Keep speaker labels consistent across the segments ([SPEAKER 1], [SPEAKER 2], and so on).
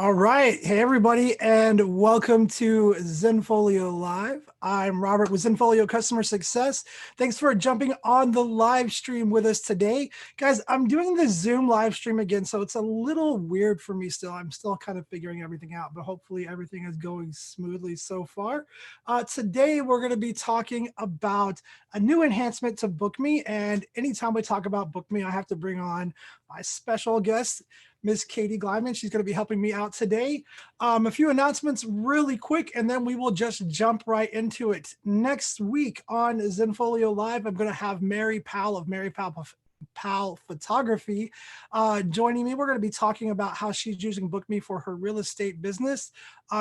[SPEAKER 1] All right. Hey, everybody, and welcome to Zenfolio Live. I'm Robert with Zenfolio Customer Success. Thanks for jumping on the live stream with us today. Guys, I'm doing the Zoom live stream again, so it's a little weird for me still. I'm still kind of figuring everything out, but hopefully everything is going smoothly so far. Today, we're going to be talking about a new enhancement to BookMe, and anytime we talk about BookMe, I have to bring on my special guest, Ms. Katie Glyman. She's going to be helping me out today. A few announcements really quick, and then we will just jump right into it. Next week on Zenfolio Live, I'm going to have Mary Powell of Mary Powell Photography joining me. We're going to be talking about how she's using BookMe for her real estate business.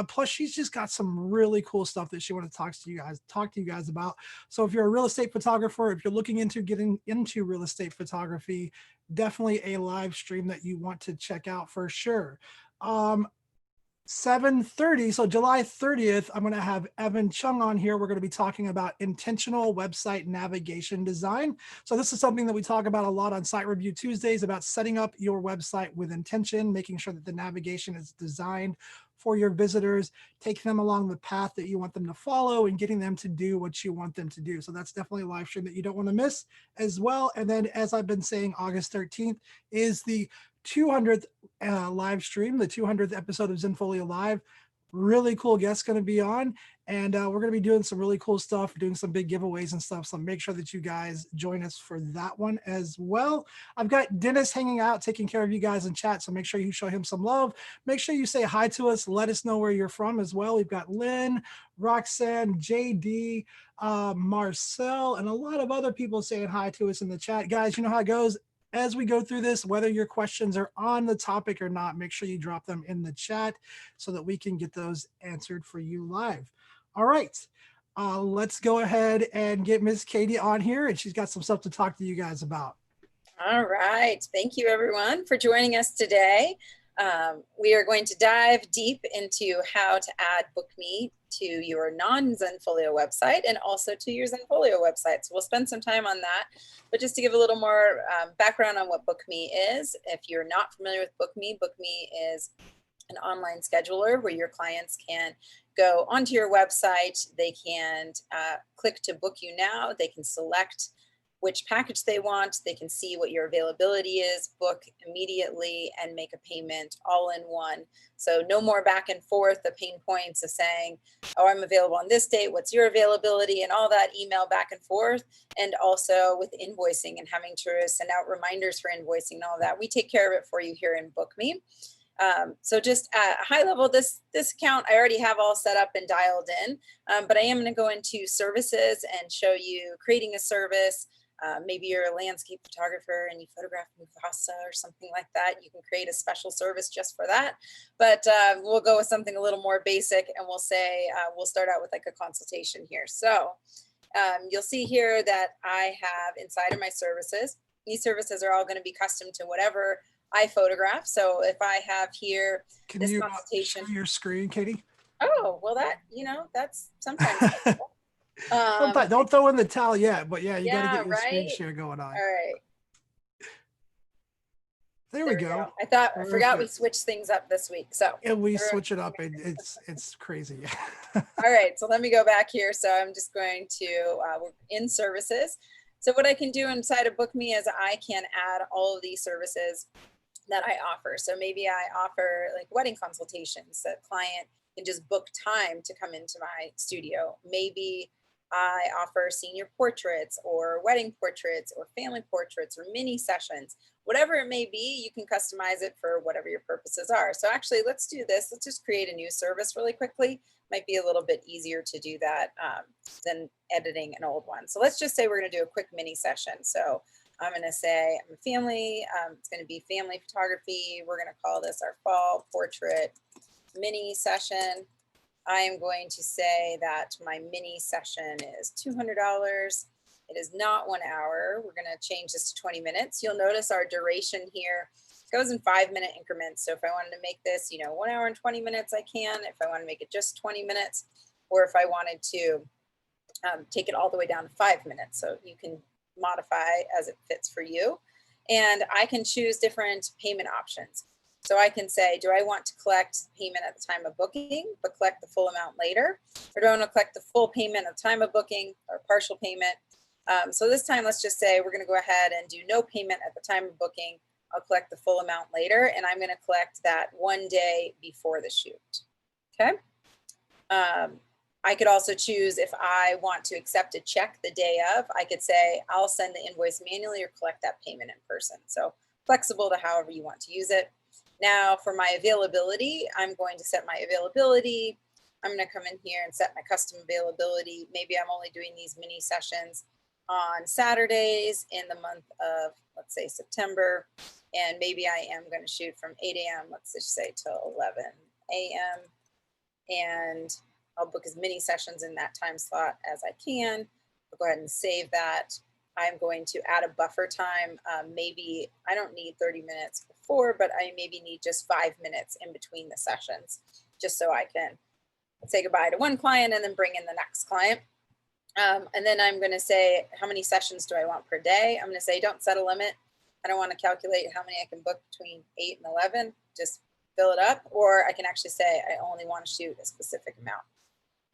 [SPEAKER 1] Plus, she's just got some really cool stuff that she wants to talk to you guys about. So if you're a real estate photographer, if you're looking into getting into real estate photography, definitely a live stream that you want to check out for sure. 7:30, so July 30th, I'm going to have Evan Chung on here. We're going to be talking about intentional website navigation design. So this is something that we talk about a lot on Site Review Tuesdays, about setting up your website with intention, making sure that the navigation is designed for your visitors, taking them along the path that you want them to follow and getting them to do what you want them to do. So that's definitely a live stream that you don't want to miss as well. And then, as I've been saying, August 13th is the 200th live stream, the 200th episode of Zenfolio Live. Really cool guests going to be on, and we're going to be doing some really cool stuff, doing some big giveaways and stuff. So make sure that you guys join us for that one as well. I've got Dennis hanging out, taking care of you guys in chat. So make sure you show him some love. Make sure you say hi to us. Let us know where you're from as well. We've got Lynn, Roxanne, JD, Marcel, and a lot of other people saying hi to us in the chat. Guys, you know how it goes. As we go through this, whether your questions are on the topic or not, make sure you drop them in the chat so that we can get those answered for you live. All right, let's go ahead and get Ms. Katie on here, and she's got some stuff to talk to you guys about.
[SPEAKER 2] All right. Thank you, everyone, for joining us today. We are going to dive deep into how to add BookMe to your non-Zenfolio website and also to your Zenfolio website. So we'll spend some time on that. But just to give a little more background on what BookMe is, if you're not familiar with BookMe, BookMe is an online scheduler where your clients can go onto your website. They can click to book you now. They can select which package they want. They can see what your availability is, book immediately, and make a payment all in one. So no more back and forth, the pain points of saying, oh, I'm available on this date, what's your availability, and all that email back and forth. And also with invoicing and having to send out reminders for invoicing and all that. We take care of it for you here in BookMe. So just at a high level, this account I already have all set up and dialed in, but I am going to go into services and show you creating a service. Maybe you're a landscape photographer and you photograph Mufasa or something like that. You can create a special service just for that. But we'll go with something a little more basic, and we'll say, we'll start out with like a consultation here. So you'll see here that I have inside of my services. These services are all going to be custom to whatever I photograph. So if I have here this consultation.
[SPEAKER 1] Share your screen, Katie?
[SPEAKER 2] Oh, well, that's sometimes helpful.
[SPEAKER 1] Don't throw in the towel yet, but yeah, you got to get your screen
[SPEAKER 2] right?
[SPEAKER 1] share going on.
[SPEAKER 2] All right.
[SPEAKER 1] There we go.
[SPEAKER 2] I forgot we switched things up this week. So
[SPEAKER 1] yeah, we switch it up, and it's crazy.
[SPEAKER 2] All right, so let me go back here. So I'm just going to we're in services. So what I can do inside of BookMe is I can add all of these services that I offer. So maybe I offer like wedding consultations. The client can just book time to come into my studio. Maybe I offer senior portraits or wedding portraits or family portraits or mini sessions. Whatever it may be, you can customize it for whatever your purposes are. So actually, let's do this. Let's just create a new service really quickly. Might be a little bit easier to do that than editing an old one. So let's just say we're going to do a quick mini session. So I'm going to say I'm a family. It's going to be family photography. We're going to call this our fall portrait mini session. I am going to say that my mini session is $200. It is not 1 hour. We're going to change this to 20 minutes. You'll notice our duration here goes in 5-minute increments. So if I wanted to make this, 1 hour and 20 minutes, I can. If I want to make it just 20 minutes, or if I wanted to take it all the way down to 5 minutes. So you can modify as it fits for you. And I can choose different payment options. So I can say, do I want to collect payment at the time of booking, but collect the full amount later? Or do I want to collect the full payment at the time of booking or partial payment? So this time, let's just say we're going to go ahead and do no payment at the time of booking. I'll collect the full amount later, and I'm going to collect that 1 day before the shoot. Okay. I could also choose, if I want to accept a check the day of, I could say I'll send the invoice manually or collect that payment in person. So flexible to however you want to use it. Now for my availability, I'm going to set my availability. I'm going to come in here and set my custom availability. Maybe I'm only doing these mini sessions on Saturdays in the month of, let's say, September. And maybe I am going to shoot from 8 a.m., let's just say, till 11 a.m. And I'll book as many sessions in that time slot as I can. I'll go ahead and save that. I'm going to add a buffer time. Maybe I don't need 30 minutes before, but I maybe need just 5 minutes in between the sessions, just so I can say goodbye to one client and then bring in the next client. And then I'm going to say, how many sessions do I want per day? I'm going to say, don't set a limit. I don't want to calculate how many I can book between 8 and 11. Just fill it up. Or I can actually say, I only want to shoot a specific amount.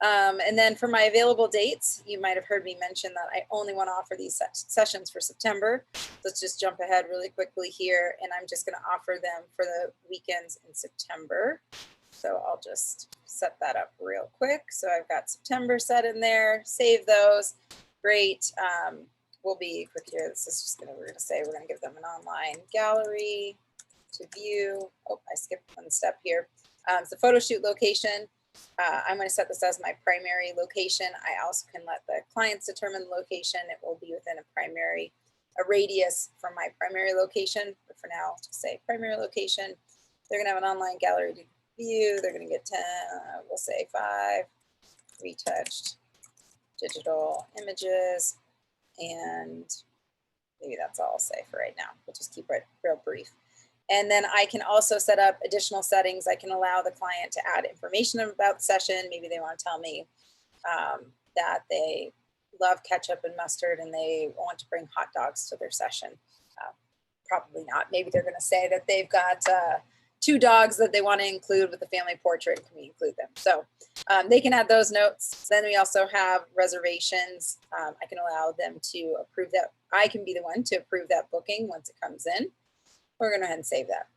[SPEAKER 2] And then for my available dates, you might have heard me mention that I only want to offer these sessions for September. Let's just jump ahead really quickly here. And I'm just going to offer them for the weekends in September. So I'll just set that up real quick. So I've got September set in there, save those. Great. We'll be quick here. This is just we're going to say we're going to give them an online gallery to view. Oh, I skipped one step here. It's the photo shoot location. I'm going to set this as my primary location. I also can let the clients determine the location. It will be within a radius from my primary location. But for now, I'll just say primary location. They're going to have an online gallery to view. They're going to get 10, we'll say 5 retouched digital images. And maybe that's all I'll say for right now. We'll just keep it real brief. And then I can also set up additional settings. I can allow the client to add information about the session. Maybe they want to tell me that they love ketchup and mustard and they want to bring hot dogs to their session. Probably not. Maybe they're going to say that they've got 2 dogs that they want to include with the family portrait. Can we include them? So they can add those notes. Then we also have reservations. I can allow them to approve that. I can be the one to approve that booking once it comes in. We're going to go ahead and save that.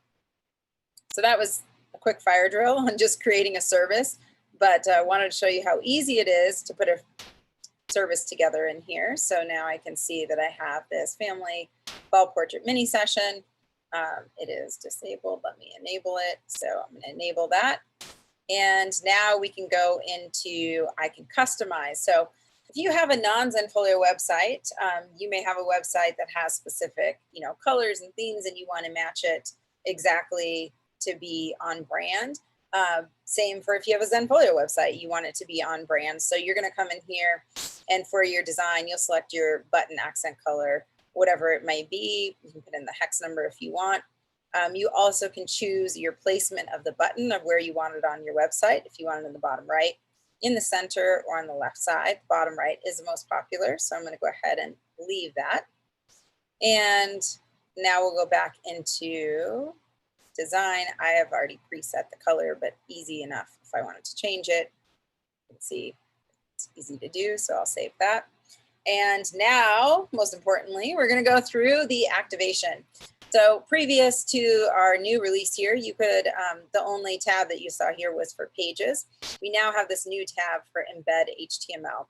[SPEAKER 2] So that was a quick fire drill on just creating a service, but I wanted to show you how easy it is to put a service together in here. So now I can see that I have this family fall portrait mini session. It is disabled. Let me enable it. So I'm going to enable that. And now we can go into, I can customize. So if you have a non-Zenfolio website, you may have a website that has specific, colors and themes, and you want to match it exactly to be on brand. Same for if you have a Zenfolio website, you want it to be on brand. So you're going to come in here, and for your design, you'll select your button accent color, whatever it may be. You can put in the hex number if you want. You also can choose your placement of the button of where you want it on your website. If you want it in the bottom right, in the center, or on the left side. The bottom right is the most popular. So I'm going to go ahead and leave that. And now we'll go back into design. I have already preset the color, but easy enough if I wanted to change it. You can see it's easy to do. So I'll save that. And now, most importantly, we're going to go through the activation. So previous to our new release here, you could, the only tab that you saw here was for pages. We now have this new tab for embed HTML.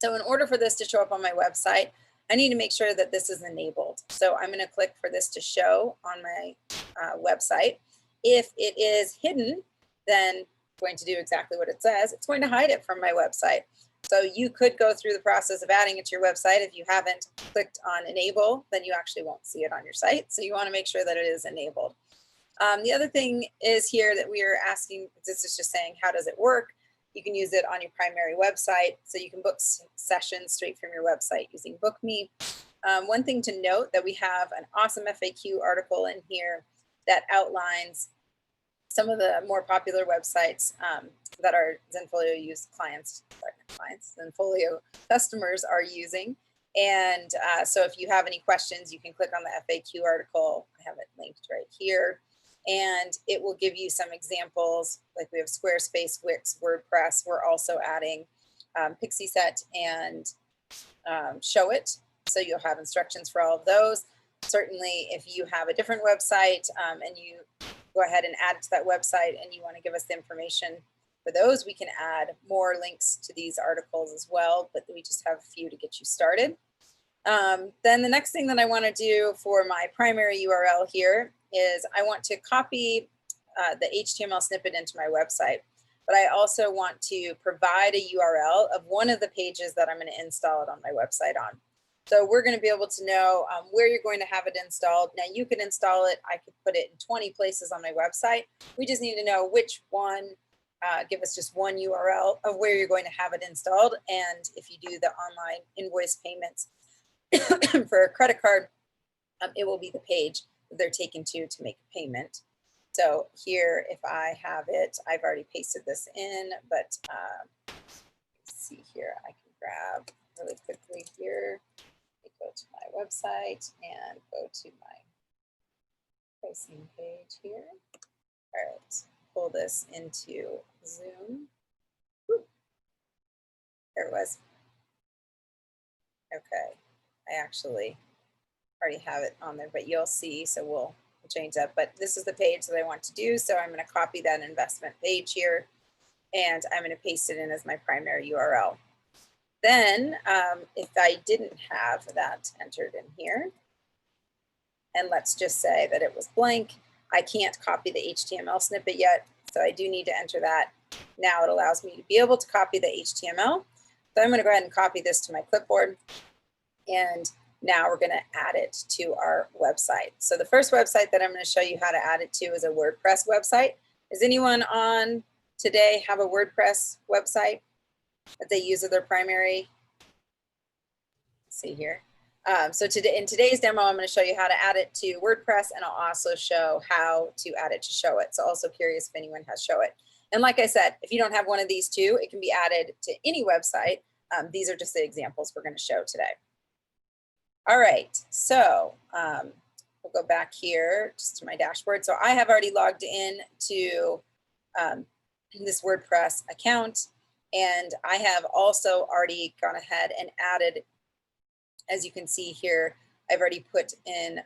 [SPEAKER 2] So in order for this to show up on my website, I need to make sure that this is enabled. So I'm going to click for this to show on my website. If it is hidden, then I'm going to do exactly what it says. It's going to hide it from my website. So you could go through the process of adding it to your website. If you haven't clicked on enable, then you actually won't see it on your site. So you want to make sure that it is enabled. The other thing is here that we are asking, this is just saying, how does it work? You can use it on your primary website. So you can book sessions straight from your website using BookMe. One thing to note that we have an awesome FAQ article in here that outlines some of the more popular websites that our Zenfolio Zenfolio customers are using. And so if you have any questions, you can click on the FAQ article. I have it linked right here. and it will give you some examples. Like we have Squarespace, Wix, WordPress. We're also adding Pixie Set and Showit. So you'll have instructions for all of those. Certainly, if you have a different website and you go ahead and add it to that website and you want to give us the information for those, we can add more links to these articles as well, but we just have a few to get you started. Then the next thing that I want to do for my primary URL here is I want to copy the HTML snippet into my website, but I also want to provide a URL of one of the pages that I'm going to install it on my website on. So we're going to be able to know where you're going to have it installed. Now you can install it. I could put it in 20 places on my website. We just need to know which one. Give us just one URL of where you're going to have it installed. And if you do the online invoice payments for a credit card, it will be the page that they're taken to make a payment. So here, if I have it, I've already pasted this in, but let's see here, I can grab really quickly here. Go to my website and go to my pricing page here. All right, pull this into Zoom. Woo. There it was. Okay, I actually already have it on there, but you'll see, so we'll change that. But this is the page that I want to do, so I'm going to copy that investment page here, and I'm going to paste it in as my primary URL. Then, if I didn't have that entered in here, and let's just say that it was blank, I can't copy the HTML snippet yet, so I do need to enter that. Now it allows me to be able to copy the HTML. So I'm going to go ahead and copy this to my clipboard, and now we're going to add it to our website. So the first website that I'm going to show you how to add it to is a WordPress website. Does anyone on today have a WordPress website that they use as their primary? Let's see here. So today, in today's demo, I'm going to show you how to add it to WordPress, and I'll also show how to add it to Showit. So also curious if anyone has Showit. And like I said, if you don't have one of these two, it can be added to any website. These are just the examples we're going to show today. All right, so we'll go back here just to my dashboard. So I have already logged in to this WordPress account, and I have also already gone ahead and added, as you can see here, I've already put in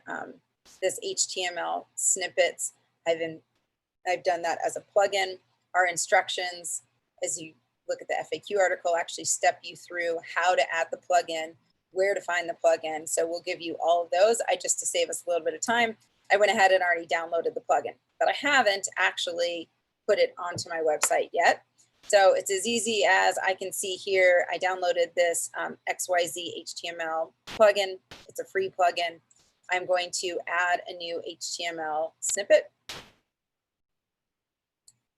[SPEAKER 2] this HTML snippets. I've done that as a plugin. Our instructions, as you look at the FAQ article, actually step you through how to add the plugin, where to find the plugin. So we'll give you all of those. To save us a little bit of time, I went ahead and already downloaded the plugin, but I haven't actually put it onto my website yet. So it's as easy as I can see here. I downloaded this XYZ HTML plugin. It's a free plugin. I'm going to add a new HTML snippet,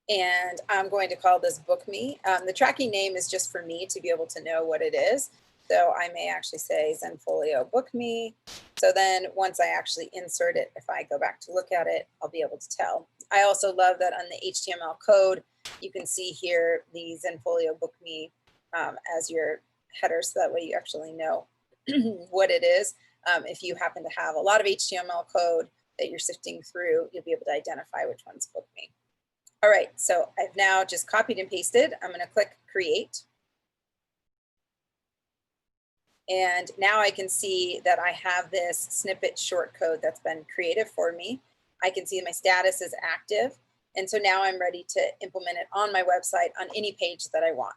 [SPEAKER 2] and I'm going to call this BookMe. The tracking name is just for me to be able to know what it is. So I may actually say Zenfolio BookMe. So then once I actually insert it, if I go back to look at it, I'll be able to tell. I also love that on the HTML code, you can see here the Zenfolio BookMe as your header, so that way you actually know what it is. If you happen to have a lot of HTML code that you're sifting through, you'll be able to identify which one's BookMe. All right, so I've now just copied and pasted. I'm going to click Create. And now I can see that I have this snippet shortcode that's been created for me. I can see my status is active. And so now I'm ready to implement it on my website on any page that I want.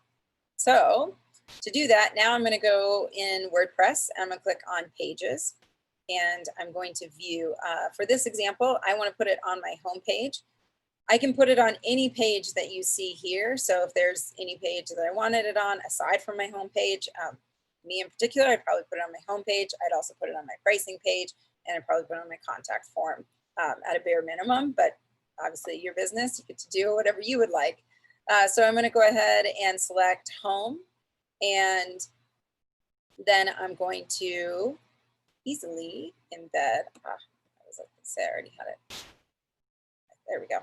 [SPEAKER 2] So to do that, now I'm going to go in WordPress. And I'm going to click on Pages. And I'm going to view, for this example, I want to put it on my home page. I can put it on any page that you see here. So if there's any page that I wanted it on, aside from my home page, me in particular, I'd probably put it on my home page. I'd also put it on my pricing page, and I'd probably put it on my contact form at a bare minimum. But obviously, your business, you get to do whatever you would like. So I'm going to go ahead and select Home, and then I'm going to easily embed. I was like, say I already had it. There we go.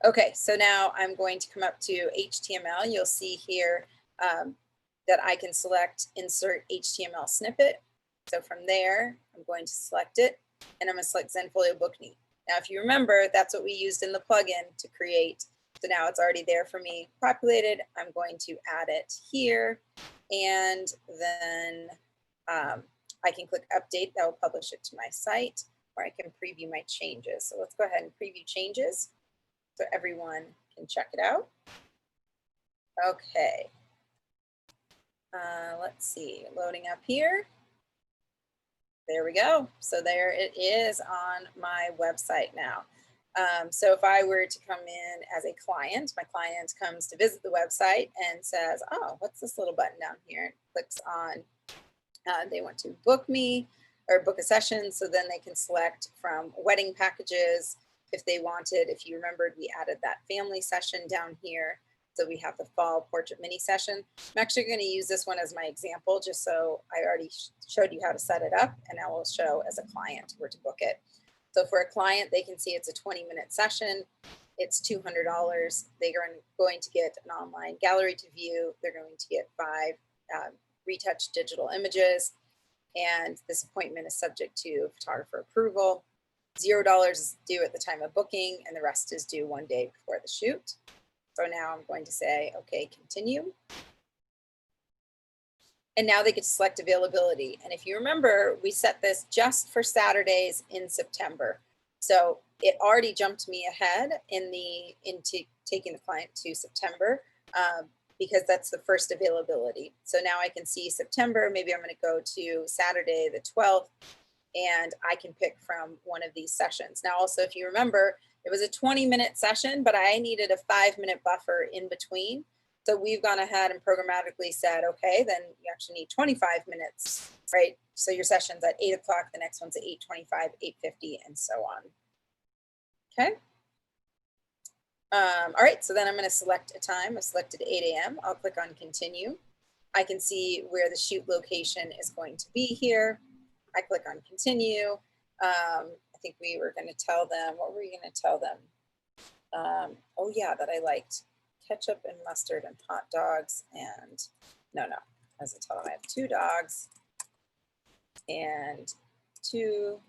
[SPEAKER 2] Okay, so now I'm going to come up to HTML. You'll see here that I can select Insert HTML Snippet. So from there, I'm going to select it, and I'm going to select Zenfolio BookMe. Now, if you remember, that's what we used in the plugin to create. So now it's already there for me populated. I'm going to add it here. And then I can click update. That will publish it to my site, or I can preview my changes. So let's go ahead and preview changes so everyone can check it out. Okay. Let's see, loading up here. There we go. So there it is on my website now. So if I were to come in as a client, my client comes to visit the website and says, oh, what's this little button down here? And clicks on, they want to book me or book a session. So then they can select from wedding packages if they wanted. If you remembered, we added that family session down here. So we have the fall portrait mini session. I'm actually going to use this one as my example, just so I already showed you how to set it up, and I will show as a client where to book it. So for a client, they can see it's a 20-minute session. It's $200. They are going to get an online gallery to view. They're going to get 5 retouched digital images. And this appointment is subject to photographer approval. $0 is due at the time of booking, and the rest is due 1 day before the shoot. So now I'm going to say, okay, continue. And now they get to select availability. And if you remember, we set this just for Saturdays in September. So it already jumped me ahead into taking the client to September because that's the first availability. So now I can see September, maybe I'm going to go to Saturday the 12th, and I can pick from one of these sessions. Now also, if you remember, it was a 20-minute session, but I needed a 5-minute buffer in between. So we've gone ahead and programmatically said, okay, then you actually need 25 minutes, right? So your session's at 8 o'clock, the next one's at 8:25, 8:50, and so on. Okay. All right, so then I'm going to select a time. I selected 8 a.m. I'll click on continue. I can see where the shoot location is going to be here. I click on continue. I think we were going to tell them, what were we going to tell them? Oh yeah, that I liked ketchup and mustard and hot dogs and no, as I tell them, I have 2 dogs and 2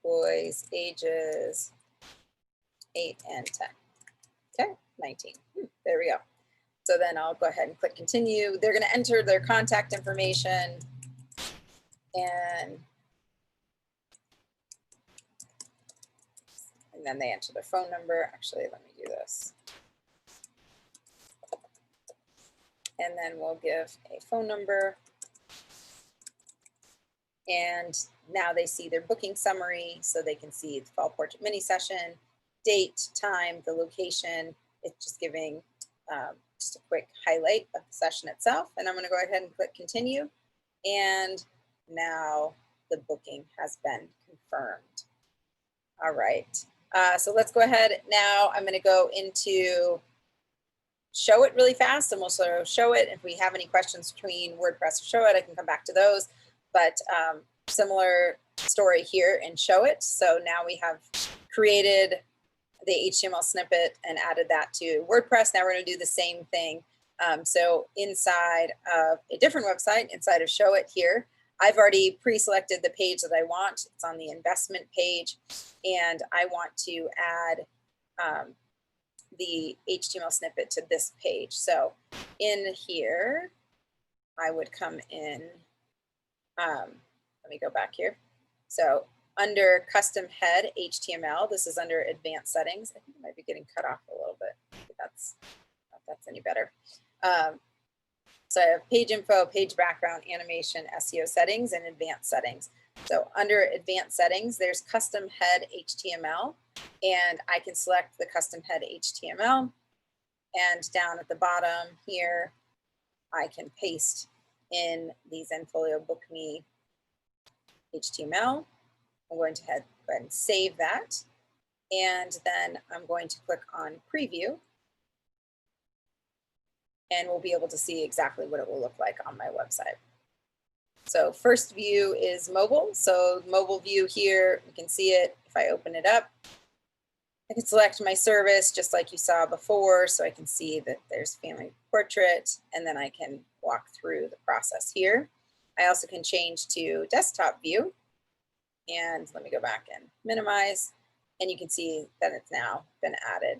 [SPEAKER 2] boys ages 8 and 10. Okay, 19. There we go. So then I'll go ahead and click continue. They're going to enter their contact information and then they enter their phone number. Actually, let me do this. And then we'll give a phone number. And now they see their booking summary, so they can see the fall portrait mini session, date, time, the location. It's just giving just a quick highlight of the session itself. And I'm going to go ahead and click continue. And now the booking has been confirmed. All right. So let's go ahead. Now I'm going to go into Showit really fast, and we'll sort of show it. If we have any questions between WordPress or Showit, I can come back to those. But similar story here in Showit. So now we have created the HTML snippet and added that to WordPress. Now we're going to do the same thing. So inside of a different website, inside of Showit here, I've already pre-selected the page that I want. It's on the investment page, and I want to add the HTML snippet to this page. So in here, I would come in, let me go back here. So under custom head HTML, this is under advanced settings. I think it might be getting cut off a little bit. If that's any better. So I have page info, page background, animation, SEO settings, and advanced settings. So under advanced settings, there's custom head HTML, and I can select the custom head HTML. And down at the bottom here, I can paste in the Zenfolio BookMe HTML. I'm going to go ahead and save that. And then I'm going to click on preview. And we'll be able to see exactly what it will look like on my website. So first view is mobile. So mobile view here, you can see it. If I open it up, I can select my service just like you saw before. So I can see that there's family portrait, and then I can walk through the process here. I also can change to desktop view. And let me go back and minimize. and you can see that it's now been added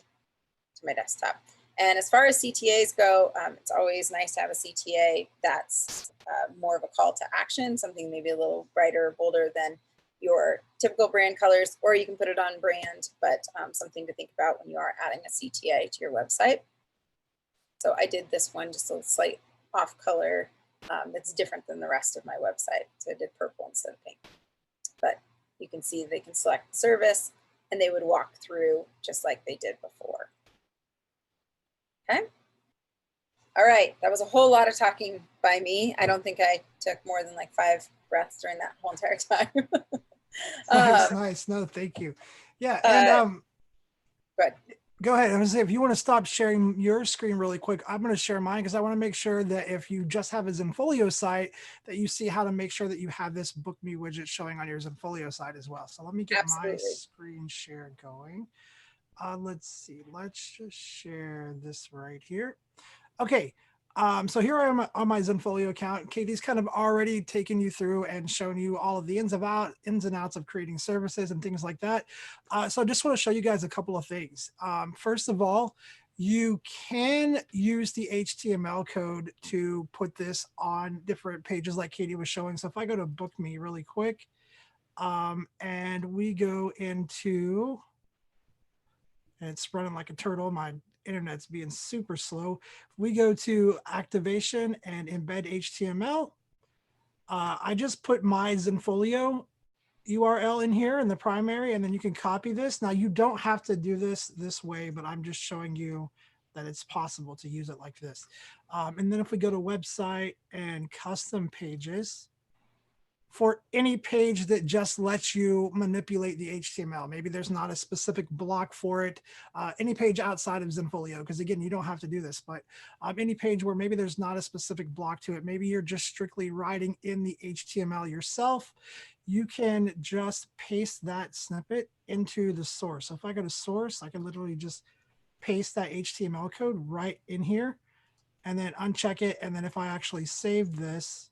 [SPEAKER 2] to my desktop. And as far as CTAs go, it's always nice to have a CTA that's more of a call to action, something maybe a little brighter or bolder than your typical brand colors, or you can put it on brand, but something to think about when you are adding a CTA to your website. So I did this one just a slight off color that's different than the rest of my website. So I did purple instead of pink. But you can see they can select the service and they would walk through just like they did before. Okay. All right. That was a whole lot of talking by me. I don't think I took more than like 5 breaths during that whole entire time.
[SPEAKER 1] Nice. No, thank you. Yeah. And
[SPEAKER 2] go ahead.
[SPEAKER 1] Go ahead. I was gonna say, if you want to stop sharing your screen really quick, I'm going to share mine because I want to make sure that if you just have a Zenfolio site, that you see how to make sure that you have this BookMe widget showing on your Zenfolio site as well. So let me get my screen share going. Let's see. Let's just share this right here. Okay. So here I am on my Zenfolio account. Katie's kind of already taken you through and shown you all of the ins and outs of creating services and things like that. So I just want to show you guys a couple of things. First of all, you can use the HTML code to put this on different pages like Katie was showing. So if I go to BookMe really quick, and we go into, and it's running like a turtle, my internet's being super slow. We go to activation and embed HTML. I just put my Zenfolio URL in here in the primary, and then you can copy this. Now you don't have to do this way, but I'm just showing you that it's possible to use it like this. And then if we go to website and custom pages, for any page that just lets you manipulate the HTML. Maybe there's not a specific block for it. Any page outside of Zenfolio, because again, you don't have to do this, but any page where maybe there's not a specific block to it, maybe you're just strictly writing in the HTML yourself, you can just paste that snippet into the source. So if I go to source, I can literally just paste that HTML code right in here and then uncheck it. And then if I actually save this,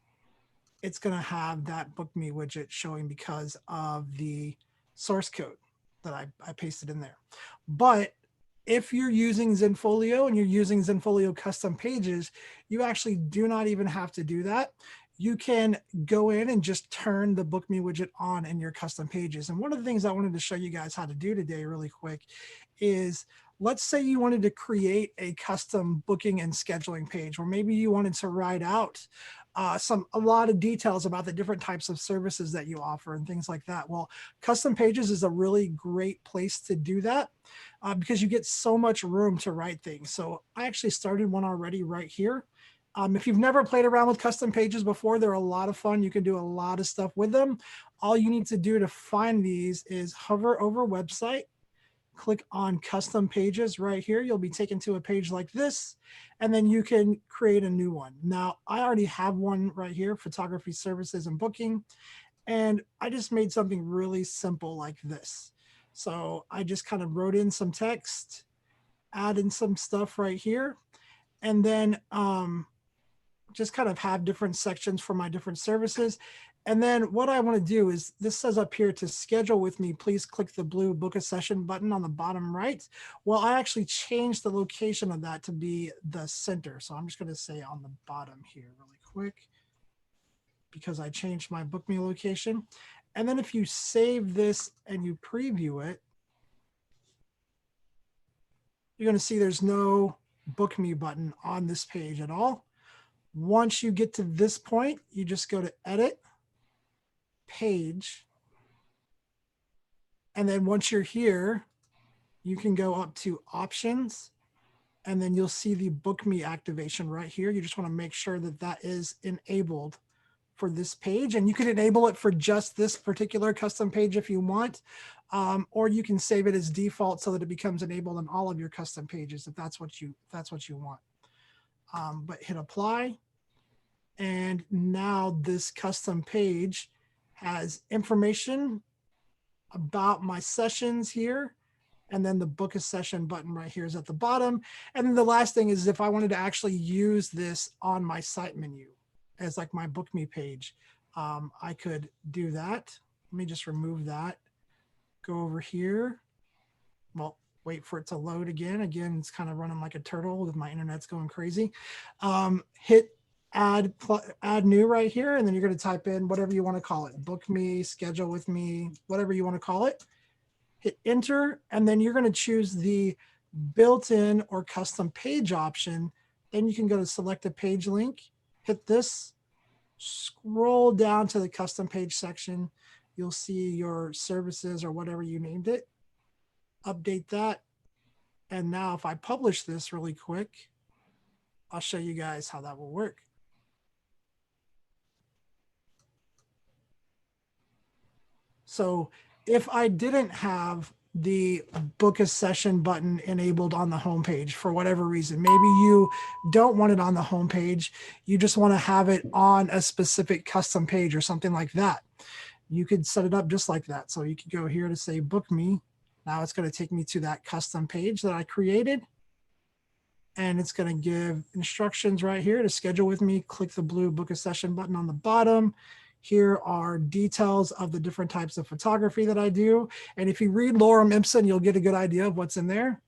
[SPEAKER 1] it's going to have that BookMe widget showing because of the source code that I pasted in there. But if you're using Zenfolio and you're using Zenfolio custom pages, you actually do not even have to do that. You can go in and just turn the BookMe widget on in your custom pages. And one of the things I wanted to show you guys how to do today really quick is, let's say you wanted to create a custom booking and scheduling page, or maybe you wanted to write out a lot of details about the different types of services that you offer and things like that. Well, custom pages is a really great place to do that because you get so much room to write things. So I actually started one already right here. If you've never played around with custom pages before, they're a lot of fun. You can do a lot of stuff with them. All you need to do to find these is hover over website, click on custom pages right here. You'll be taken to a page like this, and then you can create a new one. Now, I already have one right here, photography services and booking, and I just made something really simple like this. So I just kind of wrote in some text, add in some stuff right here, and then just kind of have different sections for my different services. And then what I want to do is, this says up here to schedule with me, please click the blue book a session button on the bottom right. Well, I actually changed the location of that to be the center. So I'm just going to say on the bottom here really quick, because I changed my BookMe location. And then if you save this and you preview it, you're going to see there's no BookMe button on this page at all. Once you get to this point, you just go to edit, page, and then once you're here, you can go up to options, and then you'll see the BookMe activation right here. You just want to make sure that that is enabled for this page, and you can enable it for just this particular custom page if you want, or you can save it as default so that it becomes enabled on all of your custom pages if that's what you want. But hit apply, and now this custom page has information about my sessions here, and then the book a session button right here is at the bottom. And then the last thing is, if I wanted to actually use this on my site menu as like my BookMe page, I could do that. Let me just remove that. Go over here well, wait for it to load again. Again, it's kind of running like a turtle with my internet's going crazy. Hit add new right here, and then you're going to type in whatever you want to call it, book me, schedule with me, whatever you want to call it. Hit enter, and then you're going to choose the built-in or custom page option. Then you can go to select a page link, hit this, scroll down to the custom page section. You'll see your services or whatever you named it. Update that. And now if I publish this really quick, I'll show you guys how that will work. So if I didn't have the book a session button enabled on the homepage for whatever reason, maybe you don't want it on the homepage, you just want to have it on a specific custom page or something like that. You could set it up just like that. So you could go here to say book me. Now it's going to take me to that custom page that I created. And it's going to give instructions right here to schedule with me. Click the blue book a session button on the bottom. Here are details of the different types of photography that I do. And if you read Lorem Ipsum, you'll get a good idea of what's in there.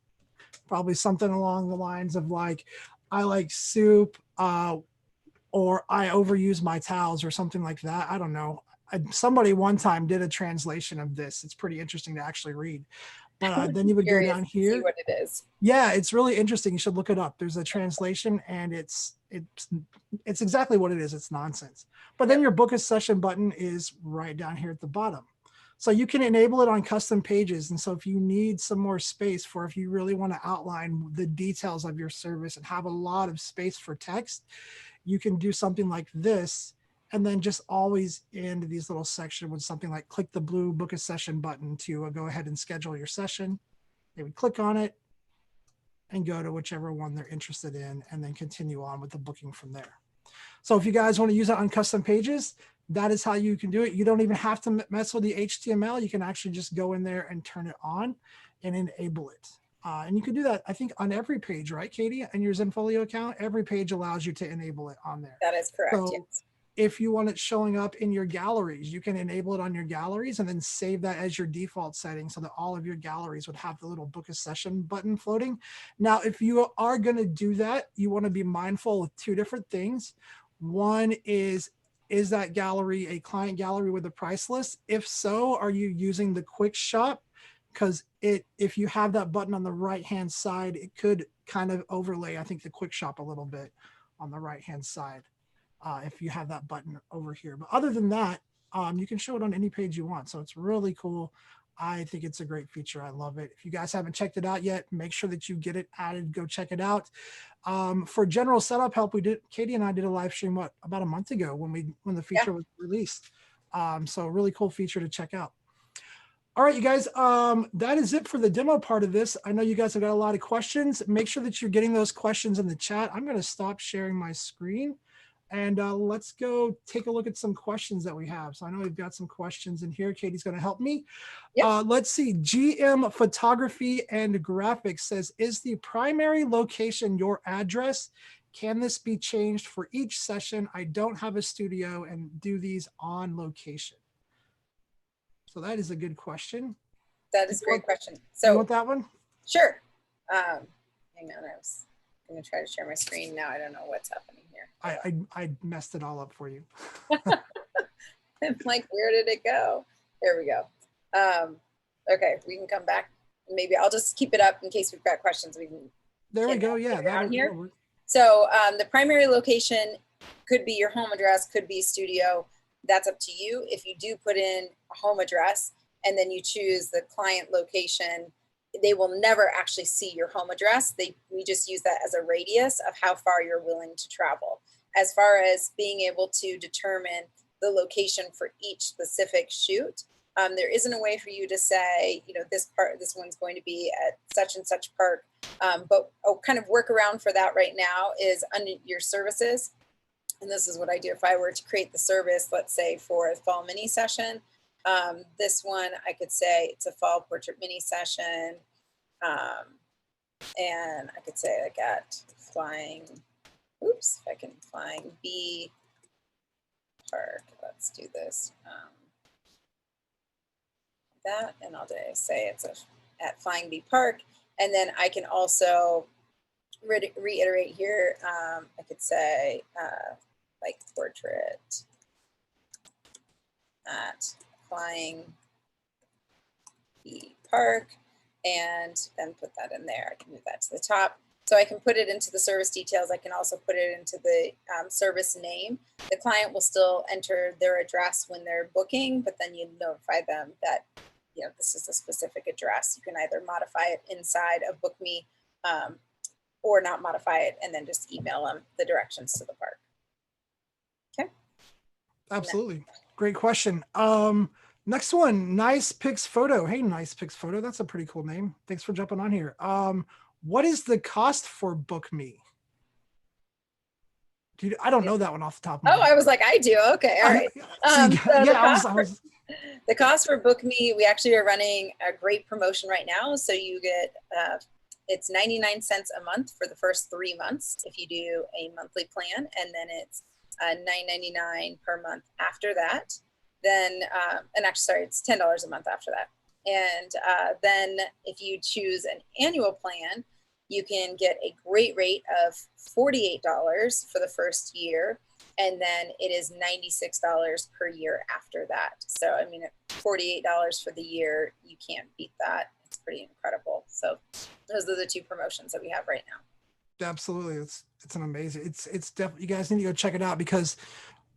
[SPEAKER 1] Probably something along the lines of like, I like soup, or I overuse my towels or something like that. I don't know. Somebody one time did a translation of this. It's pretty interesting to actually read. But then you would go down here.
[SPEAKER 2] See what it is.
[SPEAKER 1] Yeah, it's really interesting. You should look it up. There's a translation, and it's exactly what it is. It's nonsense. But then your book a session button is right down here at the bottom. So you can enable it on custom pages. And so if you need some more space for, if you really want to outline the details of your service and have a lot of space for text, you can do something like this, and then just always end these little sections with something like click the blue book a session button to go ahead and schedule your session. They would click on it and go to whichever one they're interested in, and then continue on with the booking from there. So if you guys want to use it on custom pages, that is how you can do it. You don't even have to mess with the HTML. You can actually just go in there and turn it on and enable it. And you can do that, I think, on every page, right, Katie? And your Zenfolio account, every page allows you to enable it on there.
[SPEAKER 2] That is correct,
[SPEAKER 1] So
[SPEAKER 2] yes.
[SPEAKER 1] if you want it showing up in your galleries, you can enable it on your galleries and then save that as your default setting so that all of your galleries would have the little book a session button floating. Now, if you are going to do that, you want to be mindful of two different things. One is that gallery a client gallery with a price list? If so, are you using the quick shop? Because if you have that button on the right-hand side, it could kind of overlay, I think, the quick shop a little bit on the right-hand side. If you have that button over here. But other than that, you can show it on any page you want. So it's really cool. I think it's a great feature. I love it. If you guys haven't checked it out yet, make sure that you get it added. Go check it out. For general setup help, Katie and I did a live stream about a month ago when the feature was released. So a really cool feature to check out. All right, you guys, that is it for the demo part of this. I know you guys have got a lot of questions. Make sure that you're getting those questions in the chat. I'm going to stop sharing my screen. And let's go take a look at some questions that we have. So I know we've got some questions in here. Katie's going to help me. Yep. Let's see. GM Photography and Graphics says, is the primary location your address? Can this be changed for each session? I don't have a studio and do these on location. So that is a good question.
[SPEAKER 2] That is a great question. So
[SPEAKER 1] you want that one?
[SPEAKER 2] Sure. Hang on. I'm going to try to share my screen now. I don't know what's happening here.
[SPEAKER 1] I messed it all up for you.
[SPEAKER 2] I'm like, where did it go? There we go. Okay, we can come back. Maybe I'll just keep it up in case we've got questions.
[SPEAKER 1] There we go. Yeah,
[SPEAKER 2] that'll work. So the primary location could be your home address, could be studio. That's up to you. If you do put in a home address and then you choose the client location, they will never actually see your home address. We just use that as a radius of how far you're willing to travel. As far as being able to determine the location for each specific shoot, there isn't a way for you to say, this one's going to be at such and such park. But a kind of workaround for that right now is under your services. And this is what I do if I were to create the service, let's say for a fall mini session. This one, I could say it's a fall portrait mini session. And I could say I got flying bee park. Let's do this. That, and I'll say it's at Flying Bee Park. And then I can also reiterate here. I could say like portrait at Flying Bee Park, and then put that in there. I can move that to the top. So I can put it into the service details. I can also put it into the service name. The client will still enter their address when they're booking, but then you notify them that, you know, this is a specific address. You can either modify it inside of BookMe or not modify it, and then just email them the directions to the park. Okay.
[SPEAKER 1] Absolutely. Great question. Next one, Nice Pics Photo. Hey, Nice Pics Photo. That's a pretty cool name. Thanks for jumping on here. What is the cost for BookMe? I don't know that one off the top of my head.
[SPEAKER 2] I was like, I do. Okay. All right. The cost for BookMe, we actually are running a great promotion right now. So you get, it's 99 cents a month for the first 3 months if you do a monthly plan, and then it's $9.99 per month after that. Then, and actually, sorry, it's $10 a month after that. And then if you choose an annual plan, you can get a great rate of $48 for the first year. And then it is $96 per year after that. So, I mean, $48 for the year, you can't beat that. It's pretty incredible. So those are the two promotions that we have right now.
[SPEAKER 1] Absolutely. It's an amazing, it's definitely, you guys need to go check it out, because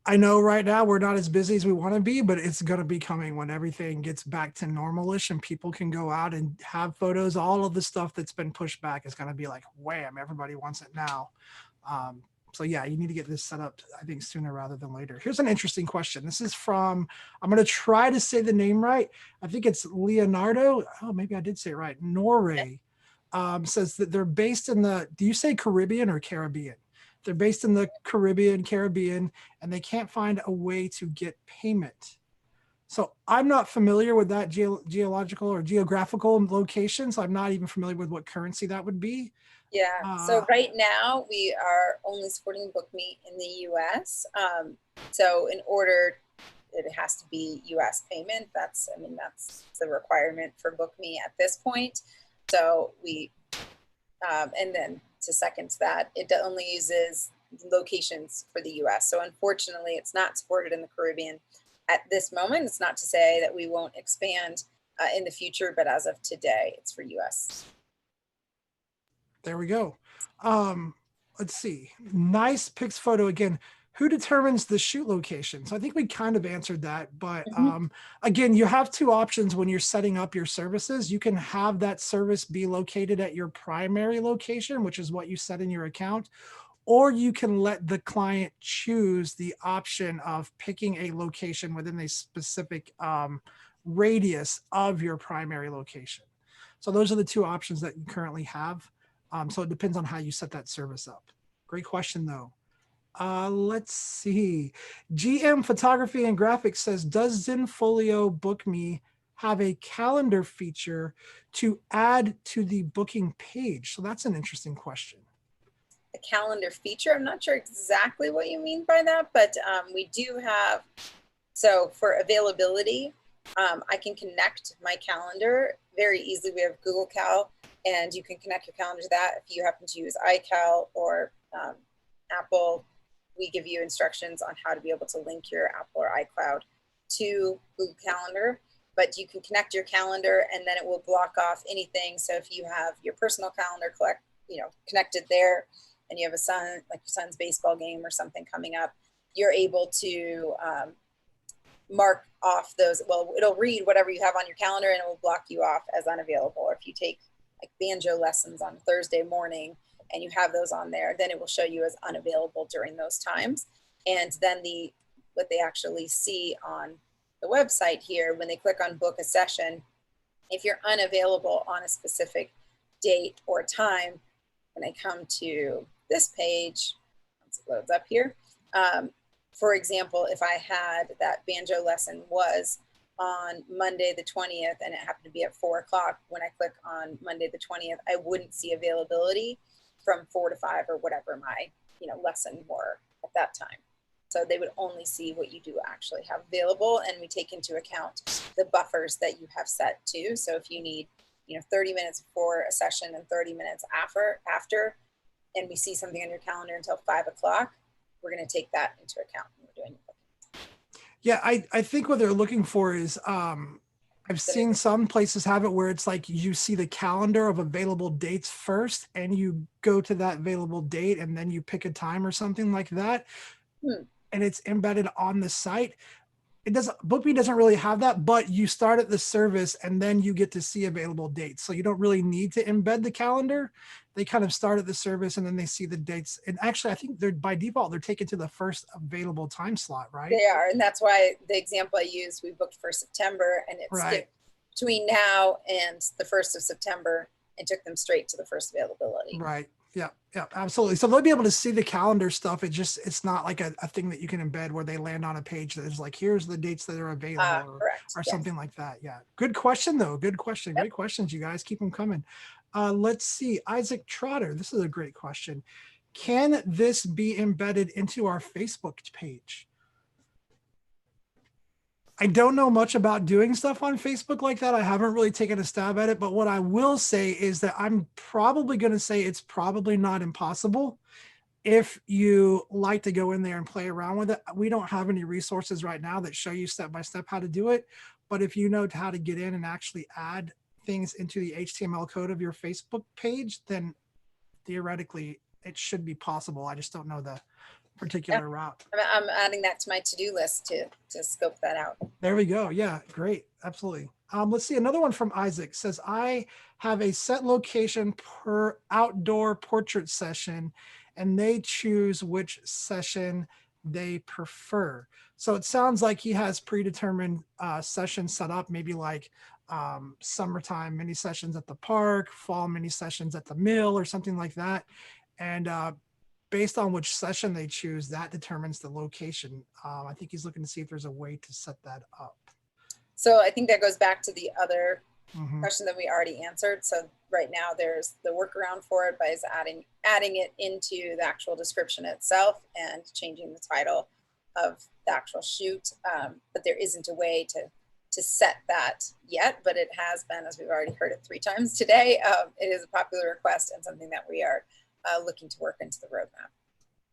[SPEAKER 1] I know right now we're not as busy as we want to be, but it's going to be coming when everything gets back to normalish and people can go out and have photos. All of the stuff that's been pushed back is going to be like, wham, everybody wants it now. So yeah, you need to get this set up, I think, sooner rather than later. Here's an interesting question. This is from, I'm going to try to say the name right. I think it's Leonardo. Oh, maybe I did say it right. Norway says that they're based in the, do you say Caribbean or Caribbean? They're based in the Caribbean, and they can't find a way to get payment. So I'm not familiar with that geological or geographical location. So I'm not even familiar with what currency that would be.
[SPEAKER 2] Yeah. So right now we are only supporting BookMe in the US. So in order, it has to be US payment. That's the requirement for BookMe at this point. So we, and then to second that, it only uses locations for the US. So unfortunately, it's not supported in the Caribbean at this moment. It's not to say that we won't expand in the future, but as of today, it's for US.
[SPEAKER 1] There we go. Let's see. Nice Pics Photo again. Who determines the shoot location? So I think we kind of answered that, but again, you have two options when you're setting up your services. You can have that service be located at your primary location, which is what you set in your account, or you can let the client choose the option of picking a location within a specific radius of your primary location. So those are the two options that you currently have. So it depends on how you set that service up. Great question though. Let's see. GM Photography and Graphics says, does Zenfolio BookMe have a calendar feature to add to the booking page? So that's an interesting question.
[SPEAKER 2] A calendar feature? I'm not sure exactly what you mean by that, but we do have, so for availability, I can connect my calendar very easily. We have Google Cal, and you can connect your calendar to that. If you happen to use iCal or Apple, we give you instructions on how to be able to link your Apple or iCloud to Google Calendar, but you can connect your calendar and then it will block off anything. So if you have your personal calendar connected there, and you have a son, like your son's baseball game or something coming up, you're able to mark off those. Well, it'll read whatever you have on your calendar and it will block you off as unavailable. Or if you take like banjo lessons on Thursday morning and you have those on there, then it will show you as unavailable during those times. And then what they actually see on the website here, when they click on book a session, if you're unavailable on a specific date or time, when I come to this page, once it loads up here, for example, if I had that banjo lesson was on Monday the 20th and it happened to be at 4 o'clock, when I click on Monday the 20th, I wouldn't see availability from 4 to 5 or whatever my lesson were at that time. So they would only see what you do actually have available, and we take into account the buffers that you have set too. So if you need 30 minutes before a session and 30 minutes after, and we see something on your calendar until 5 o'clock, we're going to take that into account when we're doing it.
[SPEAKER 1] Yeah, I think what they're looking for is I've seen some places have it where it's like you see the calendar of available dates first and you go to that available date and then you pick a time or something like that. And it's embedded on the site. It doesn't, BookMe doesn't really have that, but you start at the service and then you get to see available dates. So you don't really need to embed the calendar. They kind of start at the service and then they see the dates. And actually, I think they're by default, they're taken to the first available time slot, right?
[SPEAKER 2] They are. And that's why the example I used, we booked for September, and it skipped between now and the 1st of September and took them straight to the first availability.
[SPEAKER 1] Right. Yeah, absolutely. So they'll be able to see the calendar stuff. It's not like a thing that you can embed where they land on a page that is like, here's the dates that are available or something like that. Yeah. Good question though. Good question. Yep. Great questions, you guys. Keep them coming. Let's see. Isaac Trotter. This is a great question. Can this be embedded into our Facebook page? I don't know much about doing stuff on Facebook like that. I haven't really taken a stab at it, but what I will say is that I'm probably going to say it's probably not impossible if you like to go in there and play around with it. We don't have any resources right now that show you step-by-step how to do it, but if you know how to get in and actually add things into the HTML code of your Facebook page, then theoretically it should be possible. I just don't know the particular route.
[SPEAKER 2] I'm adding that to my to-do list to scope that out.
[SPEAKER 1] There we go. Yeah, great. Absolutely. Let's see. Another one from Isaac says, I have a set location per outdoor portrait session, and they choose which session they prefer. So it sounds like he has predetermined sessions set up, maybe like summertime mini sessions at the park, fall mini sessions at the mill or something like that. And based on which session they choose, that determines the location. I think he's looking to see if there's a way to set that up.
[SPEAKER 2] So I think that goes back to the other question that we already answered. So right now there's the workaround for it by adding it into the actual description itself and changing the title of the actual shoot. But there isn't a way to set that yet, but it has been, as we've already heard it 3 times today, it is a popular request and something that we are looking to work into the roadmap.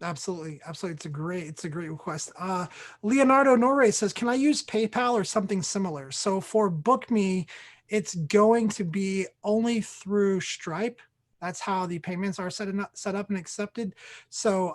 [SPEAKER 1] Absolutely. It's a great request. Leonardo Nore says, can I use PayPal or something similar? So for BookMe, it's going to be only through Stripe. That's how the payments are set up and accepted. So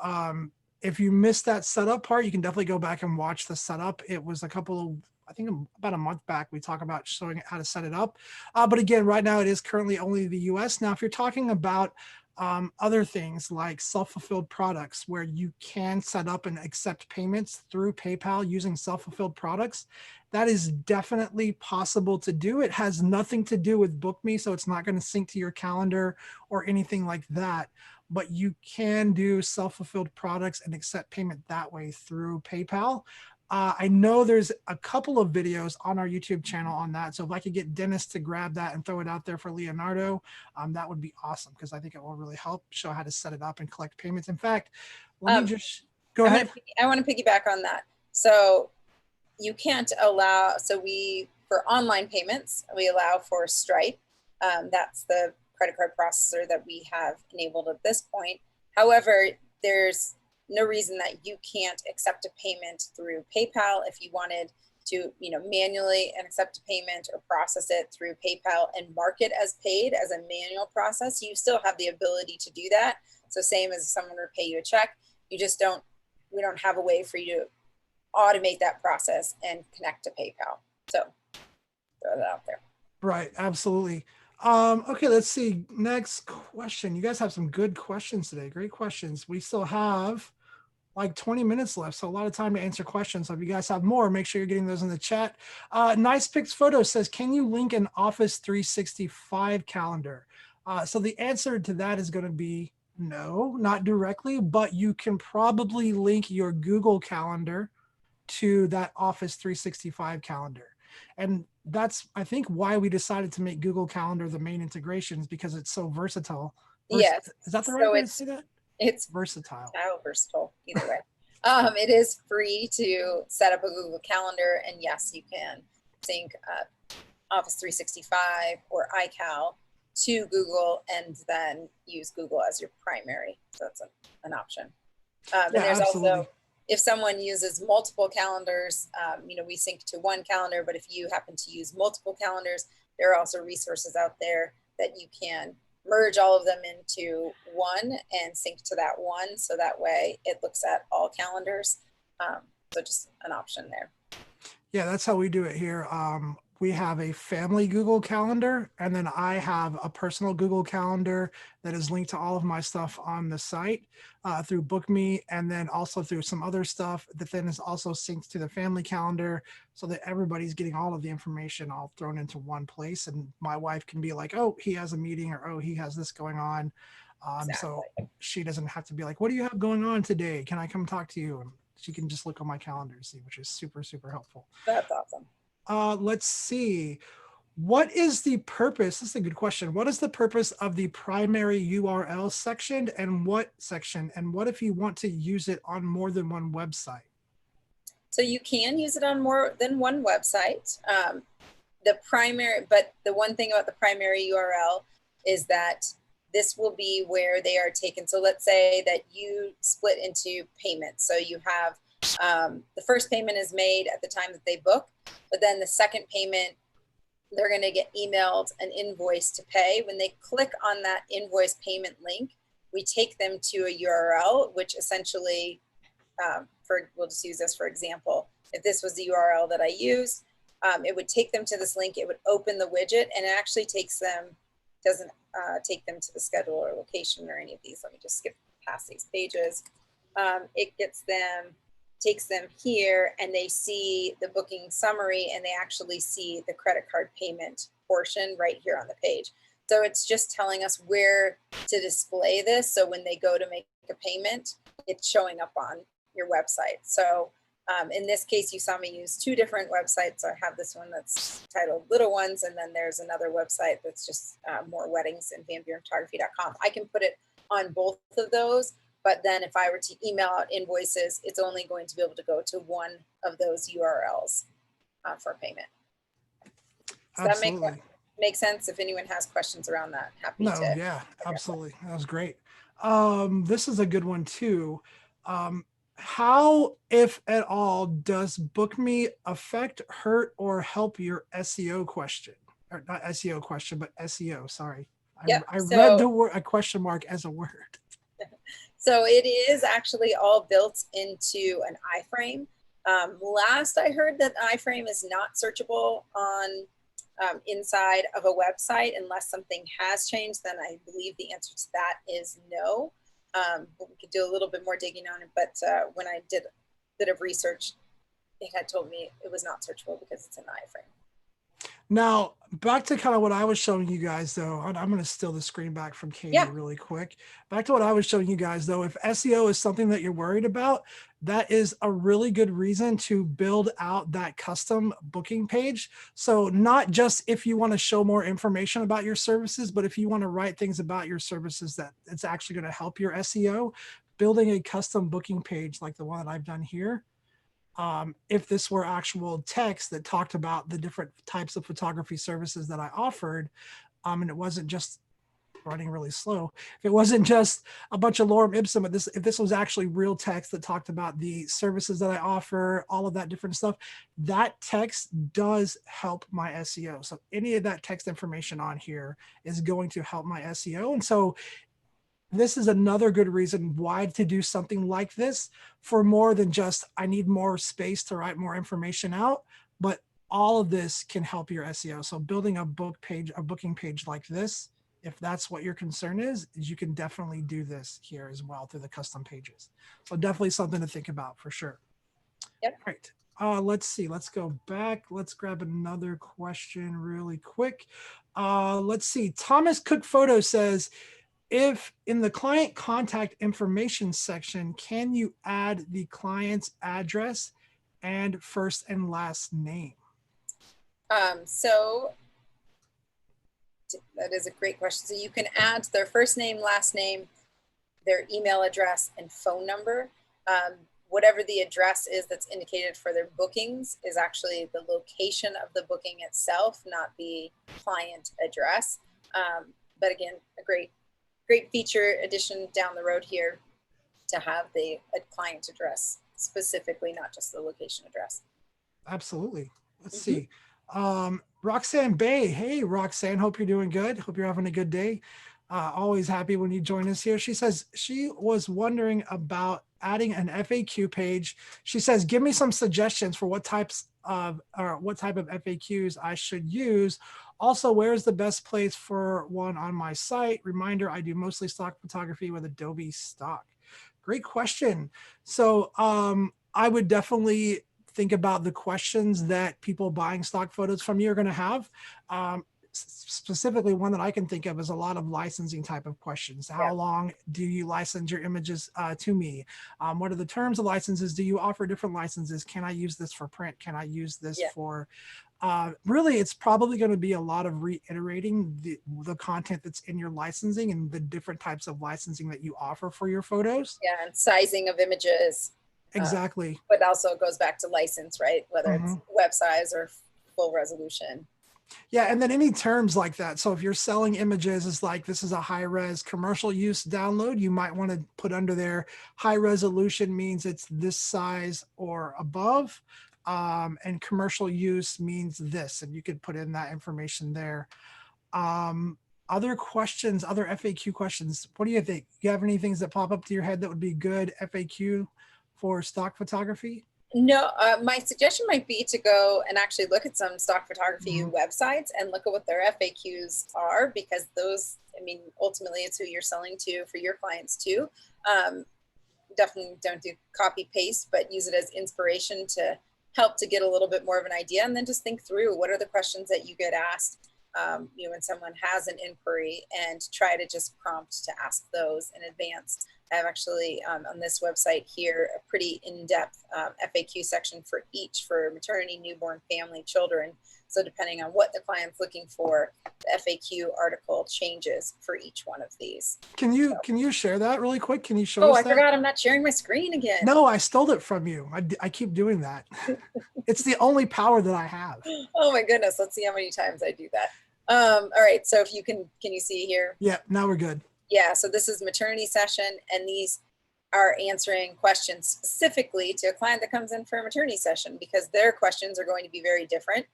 [SPEAKER 1] if you missed that setup part, you can definitely go back and watch the setup. It was I think about a month back, we talk about showing how to set it up. But again, right now it is currently only the US. Now, if you're talking about other things like self-fulfilled products where you can set up and accept payments through PayPal using self-fulfilled products, that is definitely possible to do. It has nothing to do with BookMe, so it's not going to sync to your calendar or anything like that. But you can do self-fulfilled products and accept payment that way through PayPal. I know there's a couple of videos on our YouTube channel on that. So if I could get Dennis to grab that and throw it out there for Leonardo, that would be awesome, because I think it will really help show how to set it up and collect payments. In fact, let me just go ahead.
[SPEAKER 2] I want to piggyback on that. So you can't allow, for online payments, we allow for Stripe. That's the credit card processor that we have enabled at this point. However, there's no reason that you can't accept a payment through PayPal. If you wanted to, manually accept a payment or process it through PayPal and mark it as paid as a manual process, you still have the ability to do that. So same as if someone were to pay you a check, we don't have a way for you to automate that process and connect to PayPal. So throw that out there.
[SPEAKER 1] Right, absolutely. Okay, let's see. Next question. You guys have some good questions today. Great questions. We still have like 20 minutes left, so a lot of time to answer questions. So if you guys have more, make sure you're getting those in the chat. Nice Pics Photo says, can you link an Office 365 calendar? So the answer to that is going to be no, not directly, but you can probably link your Google Calendar to that Office 365 calendar. And that's, I think, why we decided to make Google Calendar the main integrations, because it's so versatile.
[SPEAKER 2] Yes.
[SPEAKER 1] Is that the right way to say that?
[SPEAKER 2] It's
[SPEAKER 1] versatile.
[SPEAKER 2] Versatile, either way. It is free to set up a Google Calendar, and yes, you can sync Office 365 or iCal to Google and then use Google as your primary. So that's an option. And
[SPEAKER 1] Yeah,
[SPEAKER 2] there's
[SPEAKER 1] absolutely.
[SPEAKER 2] also, if someone uses multiple calendars, you know, we sync to one calendar, but if you happen to use multiple calendars, there are also resources out there that you can merge all of them into one and sync to that one. So that way it looks at all calendars. So just an option there.
[SPEAKER 1] Yeah, that's how we do it here. We have a family Google Calendar, and then I have a personal Google Calendar that is linked to all of my stuff on the site through BookMe, and then also through some other stuff that then is also synced to the family calendar, so that everybody's getting all of the information all thrown into one place. And my wife can be like, "Oh, he has a meeting," or "Oh, he has this going on," so
[SPEAKER 2] Exactly.
[SPEAKER 1] she doesn't have to be like, "What do you have going on today? Can I come talk to you?" And she can just look on my calendar and see, which is super, super helpful.
[SPEAKER 2] That's awesome.
[SPEAKER 1] Let's see. What is the purpose? This is a good question. What is the purpose of the primary URL section, and what section? And what if you want to use it on more than one website?
[SPEAKER 2] So you can use it on more than one website. But the one thing about the primary URL is that this will be where they are taken. So let's say that you split into payments. So you have the first payment is made at the time that they book, but then the second payment, they're going to get emailed an invoice to pay. When they click on that invoice payment link, we take them to a URL, which essentially, we'll just use this for example. If this was the URL that I used, it would take them to this link. It would open the widget, and it actually doesn't take them to the schedule or location or any of these. Let me just skip past these pages. It takes them here, and they see the booking summary, and they actually see the credit card payment portion right here on the page. So it's just telling us where to display this. So when they go to make a payment, it's showing up on your website. So in this case, you saw me use two different websites. I have this one that's titled Little Ones, and then there's another website that's just more weddings and vanburenphotography.com. I can put it on both of those, but then if I were to email out invoices, it's only going to be able to go to one of those URLs for payment. Does
[SPEAKER 1] Absolutely.
[SPEAKER 2] that make sense? If anyone has questions around that, happy
[SPEAKER 1] No,
[SPEAKER 2] to.
[SPEAKER 1] yeah, absolutely. That was great. This is a good one too. How, if at all, does BookMe affect, hurt, or help your SEO question? Or not SEO question, but SEO, sorry.
[SPEAKER 2] Yep.
[SPEAKER 1] I read the word, a question mark as a word.
[SPEAKER 2] So it is actually all built into an iframe. Last I heard that iframe is not searchable on inside of a website unless something has changed. Then I believe the answer to that is no. We could do a little bit more digging on it, but when I did a bit of research, it had told me it was not searchable because it's an iframe.
[SPEAKER 1] Now, back to kind of what I was showing you guys, though. I'm going to steal the screen back from Katie really quick. Back to what I was showing you guys, though. If SEO is something that you're worried about, that is a really good reason to build out that custom booking page. So not just if you want to show more information about your services, but if you want to write things about your services that it's actually going to help your SEO, building a custom booking page like the one that I've done here. If this were actual text that talked about the different types of photography services that I offered, and it wasn't just running really slow, if it wasn't just a bunch of lorem ipsum, but if this was actually real text that talked about the services that I offer, all of that different stuff, that text does help my SEO. So any of that text information on here is going to help my SEO. And so this is another good reason why to do something like this, for more than just, I need more space to write more information out, but all of this can help your SEO. So building a booking page like this, if that's what your concern is you can definitely do this here as well through the custom pages. So definitely something to think about for sure.
[SPEAKER 2] Yep.
[SPEAKER 1] All right. Let's see. Let's go back. Let's grab another question really quick. Let's see. Thomas Cook Photo says, if in the client contact information section, can you add the client's address and first and last name?
[SPEAKER 2] So that is a great question. So you can add their first name, last name, their email address, and phone number. whatever the address is that's indicated for their bookings is actually the location of the booking itself, not the client address. But again, a great feature addition down the road here to have a client address specifically, not just the location address.
[SPEAKER 1] Absolutely. Let's see. Roxanne Bay. Hey, Roxanne. Hope you're doing good. Hope you're having a good day. Always happy when you join us here. She says she was wondering about adding an FAQ page. She says, give me some suggestions for what type of FAQs I should use. Also, where's the best place for one on my site? Reminder, I do mostly stock photography with Adobe Stock. Great question. So I would definitely think about the questions that people buying stock photos from you are going to have. Specifically, one that I can think of is a lot of licensing type of questions. How long do you license your images to me? What are the terms of licenses? Do you offer different licenses? Can I use this for print? Can I use this for really, it's probably going to be a lot of reiterating the content that's in your licensing and the different types of licensing that you offer for your photos.
[SPEAKER 2] Yeah, and sizing of images.
[SPEAKER 1] Exactly.
[SPEAKER 2] But also it goes back to license, right? Whether it's web size or full resolution.
[SPEAKER 1] Yeah, and then any terms like that. So if you're selling images, it's like this is a high res commercial use download, you might want to put under there high resolution means it's this size or above. And commercial use means this, and you could put in that information there. Other questions, other FAQ questions. What do you think? You have any things that pop up to your head that would be good FAQ for stock photography?
[SPEAKER 2] No, my suggestion might be to go and actually look at some stock photography websites and look at what their FAQs are, because those, I mean, ultimately it's who you're selling to for your clients too. Definitely don't do copy paste, but use it as inspiration to help to get a little bit more of an idea, and then just think through what are the questions that you get asked when someone has an inquiry, and try to just prompt to ask those in advance. I have actually on this website here a pretty in-depth FAQ section for each, for maternity, newborn, family, children. So depending on what the client's looking for, the FAQ article changes for each one of these.
[SPEAKER 1] Can you share that really quick? Can you show us that?
[SPEAKER 2] Oh, I forgot, I'm not sharing my screen again.
[SPEAKER 1] No, I stole it from you. I keep doing that. It's the only power that I have.
[SPEAKER 2] Oh my goodness, let's see how many times I do that. All right, so if you can you see here?
[SPEAKER 1] Yeah, now we're good.
[SPEAKER 2] Yeah, so this is maternity session, and these are answering questions specifically to a client that comes in for a maternity session, because their questions are going to be very different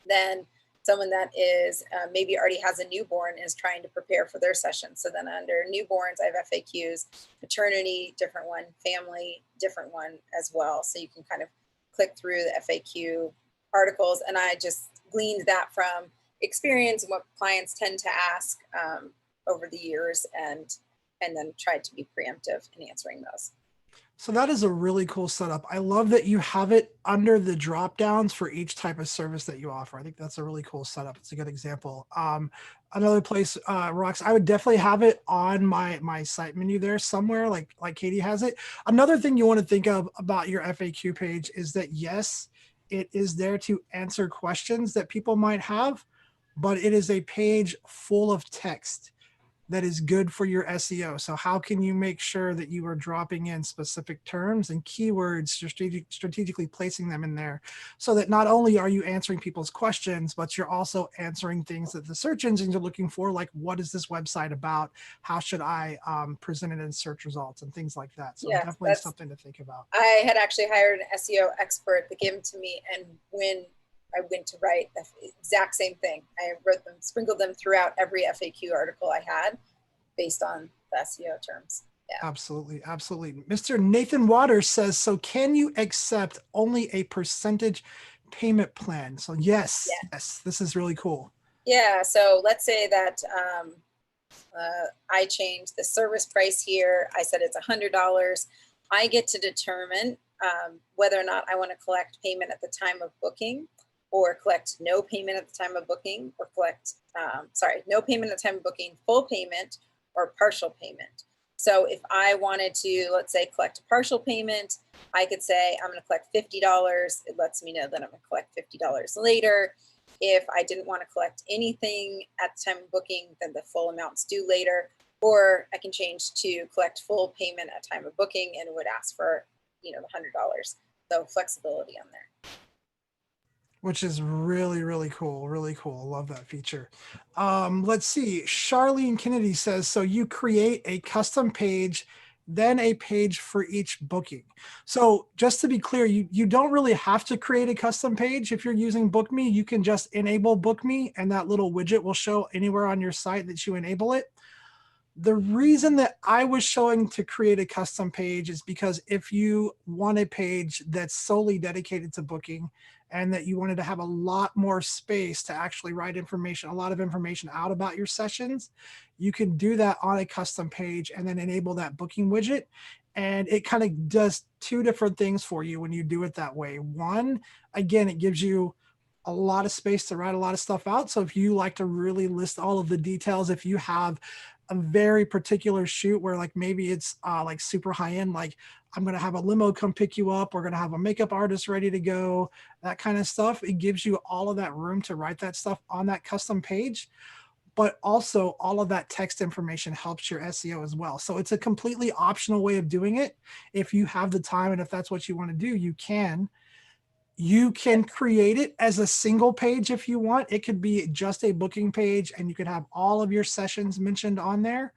[SPEAKER 2] than someone that is maybe already has a newborn and is trying to prepare for their session. So then under newborns, I have FAQs, maternity, different one, family, different one as well. So you can kind of click through the FAQ articles, and I just gleaned that from experience and what clients tend to ask over the years, and then tried to be preemptive in answering those.
[SPEAKER 1] So that is a really cool setup. I love that you have it under the drop downs for each type of service that you offer. I think that's a really cool setup. It's a good example. Another place, Rox, I would definitely have it on my site menu there somewhere, like Katie has it. Another thing you want to think of about your FAQ page is that, yes, it is there to answer questions that people might have, but it is a page full of text that is good for your SEO. So how can you make sure that you are dropping in specific terms and keywords, strategically placing them in there, so that not only are you answering people's questions, but you're also answering things that the search engines are looking for, like what is this website about? How should I present it in search results and things like that. So definitely something to think about.
[SPEAKER 2] I had actually hired an SEO expert that gave them to me, and when I went to write the exact same thing, I wrote them, sprinkled them throughout every FAQ article I had based on the SEO terms. Yeah.
[SPEAKER 1] Absolutely. Absolutely. Mr. Nathan Waters says, so can you accept only a percentage payment plan? So yes, this is really cool.
[SPEAKER 2] Yeah. So let's say that I changed the service price here. I said it's $100. I get to determine whether or not I want to collect payment at the time of booking, or collect no payment at the time of booking, or collect, no payment at the time of booking, full payment, or partial payment. So if I wanted to, let's say, collect a partial payment, I could say I'm going to collect $50. It lets me know that I'm going to collect $50 later. If I didn't want to collect anything at the time of booking, then the full amount's due later. Or I can change to collect full payment at time of booking, and it would ask for the $100. So flexibility on there.
[SPEAKER 1] Which is really, really cool. Really cool. Love that feature. Let's see. Charlene Kennedy says, so you create a custom page, then a page for each booking. So just to be clear, you don't really have to create a custom page. If you're using BookMe, you can just enable BookMe and that little widget will show anywhere on your site that you enable it. The reason that I was showing to create a custom page is because if you want a page that's solely dedicated to booking and that you wanted to have a lot more space to actually write information, a lot of information out about your sessions, you can do that on a custom page and then enable that booking widget. And it kind of does two different things for you when you do it that way. One, again, it gives you a lot of space to write a lot of stuff out. So if you like to really list all of the details, if you have a very particular shoot where like maybe it's like super high end, like I'm going to have a limo come pick you up, we're going to have a makeup artist ready to go, that kind of stuff, it gives you all of that room to write that stuff on that custom page. But also all of that text information helps your SEO as well. So it's a completely optional way of doing it. If you have the time and if that's what you want to do, you can. You can create it as a single page if you want. It could be just a booking page and you could have all of your sessions mentioned on there,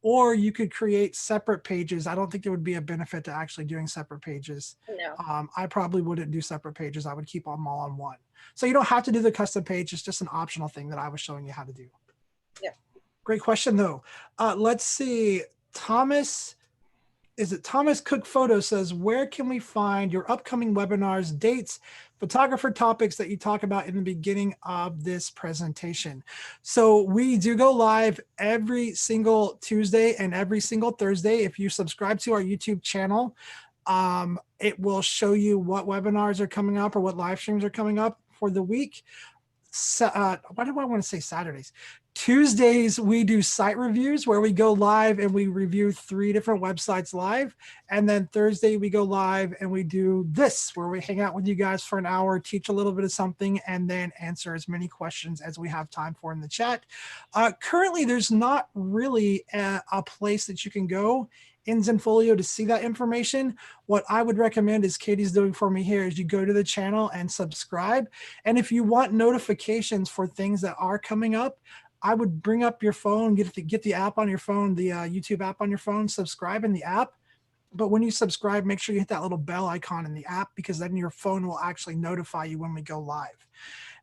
[SPEAKER 1] or you could create separate pages. I don't think there would be a benefit to actually doing separate pages.
[SPEAKER 2] No.
[SPEAKER 1] I probably wouldn't do separate pages. I would keep them all on one. So you don't have to do the custom page. It's just an optional thing that I was showing you how to do.
[SPEAKER 2] Yeah.
[SPEAKER 1] Great question though. Let's see. Thomas Cook Photo says, where can we find your upcoming webinars, dates, photographer topics that you talk about in the beginning of this presentation? So we do go live every single Tuesday and every single Thursday. If you subscribe to our YouTube channel, it will show you what webinars are coming up or what live streams are coming up for the week. Why do I want to say Saturdays? Tuesdays, we do site reviews where we go live and we review 3 different websites live. And then Thursday, we go live and we do this, where we hang out with you guys for an hour, teach a little bit of something, and then answer as many questions as we have time for in the chat. Currently, there's not really a place that you can go in Zenfolio to see that information. What I would recommend is Katie's doing for me here is you go to the channel and subscribe. And if you want notifications for things that are coming up, I would bring up your phone, get the app on your phone, the YouTube app on your phone, subscribe in the app. But when you subscribe, make sure you hit that little bell icon in the app, because then your phone will actually notify you when we go live.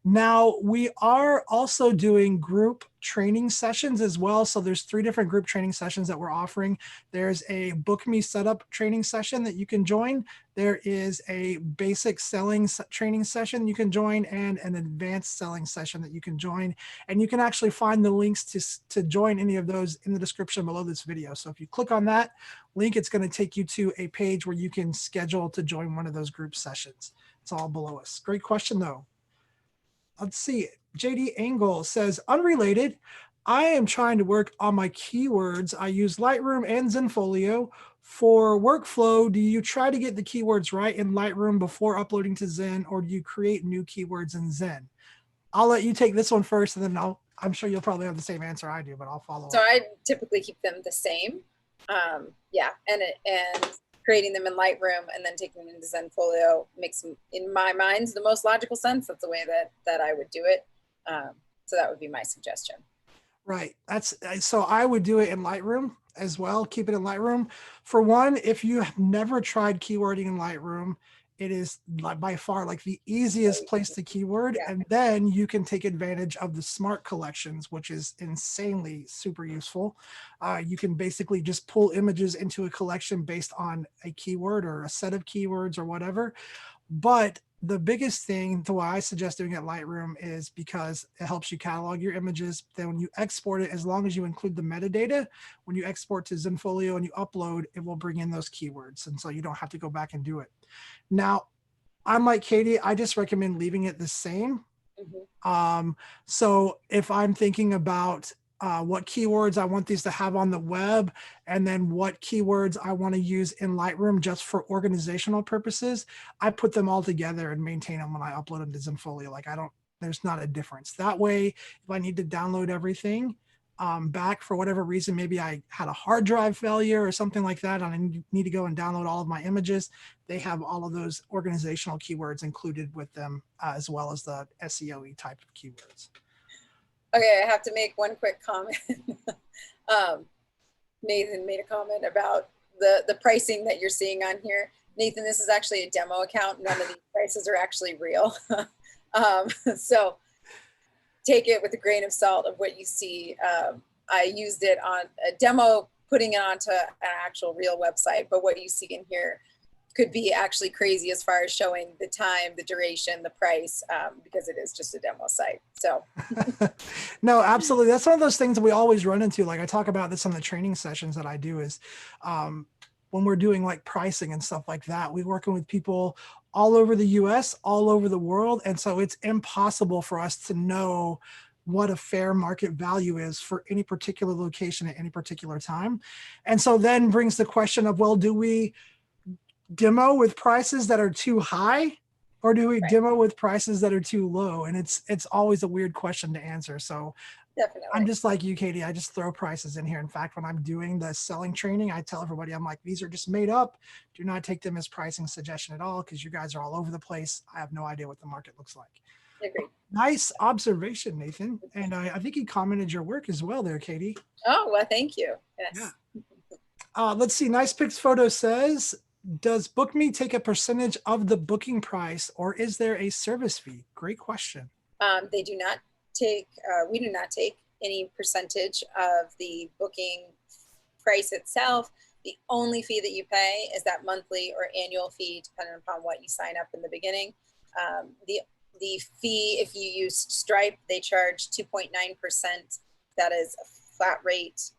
[SPEAKER 1] Now, we are also doing group training sessions as well. So there's 3 different group training sessions that we're offering. There's a BookMe setup training session that you can join. There is a basic selling training session you can join, and an advanced selling session that you can join. And you can actually find the links to join any of those in the description below this video. So if you click on that link, it's going to take you to a page where you can schedule to join one of those group sessions. It's all below us. Great question though. Let's see. JD Angle says, unrelated, I am trying to work on my keywords. I use Lightroom and Zenfolio for workflow. Do you try to get the keywords right in Lightroom before uploading to Zen, or do you create new keywords in Zen? I'll let you take this one first, and then I'm sure you'll probably have the same answer I do, but I'll follow up.
[SPEAKER 2] So I typically keep them the same. Yeah, and creating them in Lightroom and then taking them into Zenfolio makes, in my mind, the most logical sense. That's the way that I would do it. So that would be my suggestion.
[SPEAKER 1] Right. So I would do it in Lightroom as well. Keep it in Lightroom. For one, if you have never tried keywording in Lightroom, it is by far like the easiest place to keyword. Yeah. And then you can take advantage of the smart collections, which is insanely super useful. You can basically just pull images into a collection based on a keyword or a set of keywords or whatever. But the biggest thing, the way I suggest doing it in Lightroom, is because it helps you catalog your images. Then when you export it, as long as you include the metadata, when you export to Zenfolio and you upload, it will bring in those keywords. And so you don't have to go back and do it. Now, I'm like Katie, I just recommend leaving it the same. Mm-hmm. So if I'm thinking about what keywords I want these to have on the web, and then what keywords I want to use in Lightroom just for organizational purposes, I put them all together and maintain them when I upload them to Zenfolio. Like there's not a difference. That way, if I need to download everything, back for whatever reason. Maybe I had a hard drive failure or something like that, and I need to go and download all of my images. They have all of those organizational keywords included with them, as well as the SEO type of keywords.
[SPEAKER 2] Okay, I have to make one quick comment. Nathan made a comment about the pricing that you're seeing on here. Nathan, this is actually a demo account. None of these prices are actually real. So take it with a grain of salt of what you see. I used it on a demo, putting it onto an actual real website, but what you see in here could be actually crazy as far as showing the time, the duration, the price, because it is just a demo site. So
[SPEAKER 1] no, absolutely. That's one of those things that we always run into. Like I talk about this on the training sessions that I do is when we're doing like pricing and stuff like that, we're working with people all over the US, all over the world. And so it's impossible for us to know what a fair market value is for any particular location at any particular time. And so then brings the question of, well, do we demo with prices that are too high, or do we demo with prices that are too low? And it's always a weird question to answer. So
[SPEAKER 2] definitely.
[SPEAKER 1] I'm just like you, Katie. I just throw prices in here. In fact, when I'm doing the selling training, I tell everybody, I'm like, these are just made up. Do not take them as pricing suggestion at all, because you guys are all over the place. I have no idea what the market looks like.
[SPEAKER 2] Agreed.
[SPEAKER 1] Nice observation, Nathan. And I think he commented your work as well there, Katie.
[SPEAKER 2] Oh, well, thank you. Yes.
[SPEAKER 1] Yeah. Let's see. Nice Pics Photo says, does BookMe take a percentage of the booking price, or is there a service fee? Great question.
[SPEAKER 2] They do not take, we do not take any percentage of the booking price itself. The only fee that you pay is that monthly or annual fee, depending upon what you sign up in the beginning. The fee, if you use Stripe, they charge 2.9%. That is a flat rate.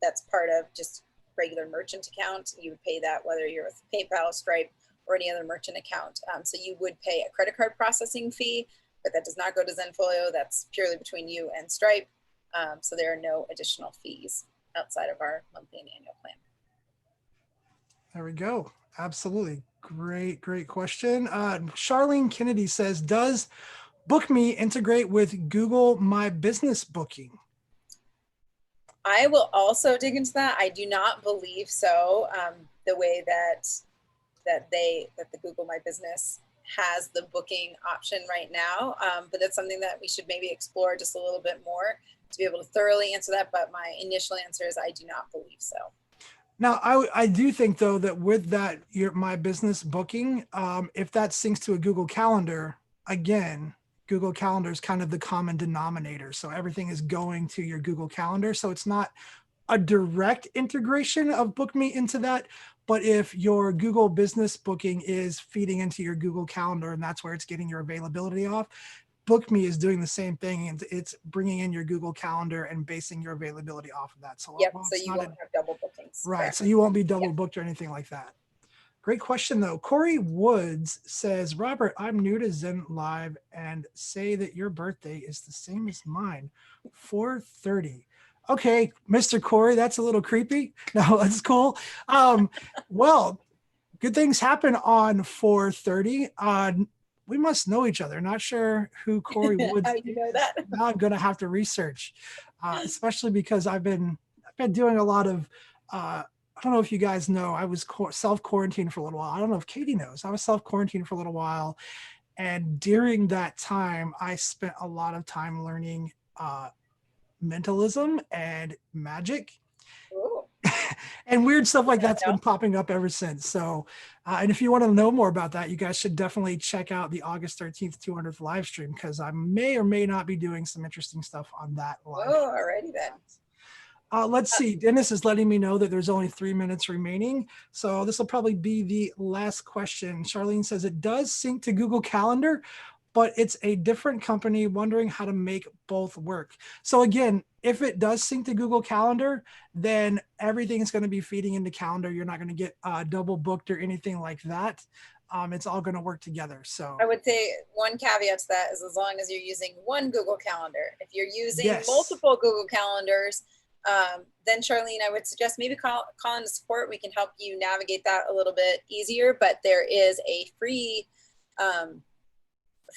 [SPEAKER 2] That's part of just regular merchant account. You would pay that whether you're with PayPal, Stripe, or any other merchant account. So you would pay a credit card processing fee, but that does not go to Zenfolio. That's purely between you and Stripe. So there are no additional fees outside of our monthly and annual plan.
[SPEAKER 1] There we go. Absolutely. Great question. Charlene Kennedy says, does BookMe integrate with Google My Business Booking?
[SPEAKER 2] I will also dig into that. I do not believe so. The way that the Google My Business has the booking option right now, but that's something that we should maybe explore just a little bit more to be able to thoroughly answer that. But my initial answer is I do not believe so.
[SPEAKER 1] Now, I do think, though, that with that, My Business Booking, if that syncs to a Google Calendar, again, Google Calendar is kind of the common denominator. So everything is going to your Google Calendar. So it's not a direct integration of BookMe into that. But if your Google Business Booking is feeding into your Google Calendar and that's where it's getting your availability off, BookMe is doing the same thing, and it's bringing in your Google Calendar and basing your availability off of that. So,
[SPEAKER 2] yep, so you won't have double bookings.
[SPEAKER 1] Right. Correct. So you won't be double booked or anything like that. Great question, though. Corey Woods says, Robert, I'm new to ZenLive and say that your birthday is the same as mine, 4/30. Okay, Mr. Corey, that's a little creepy. No, that's cool. Well, good things happen on 4/30. We must know each other. Not sure who Corey Woods
[SPEAKER 2] How do you know that?
[SPEAKER 1] Now I'm going to have to research, especially because I've been doing a lot of, I don't know if you guys know, I was self-quarantined for a little while. I don't know if Katie knows. I was self-quarantined for a little while. And during that time, I spent a lot of time learning mentalism and magic. And weird stuff like that's been popping up ever since. So, and if you want to know more about that, you guys should definitely check out the August 13th 200th live stream, because I may or may not be doing some interesting stuff on that live.
[SPEAKER 2] Oh, alrighty then.
[SPEAKER 1] Let's see. Dennis is letting me know that there's only 3 minutes remaining. So this will probably be the last question. Charlene says it does sync to Google Calendar, but it's a different company, wondering how to make both work. So again, if it does sync to Google Calendar, then everything is going to be feeding into Calendar. You're not going to get double booked or anything like that. It's all going to work together. So
[SPEAKER 2] I would say one caveat to that is as long as you're using one Google Calendar. If you're using multiple Google Calendars, then Charlene, I would suggest maybe call in support. We can help you navigate that a little bit easier, but there is a free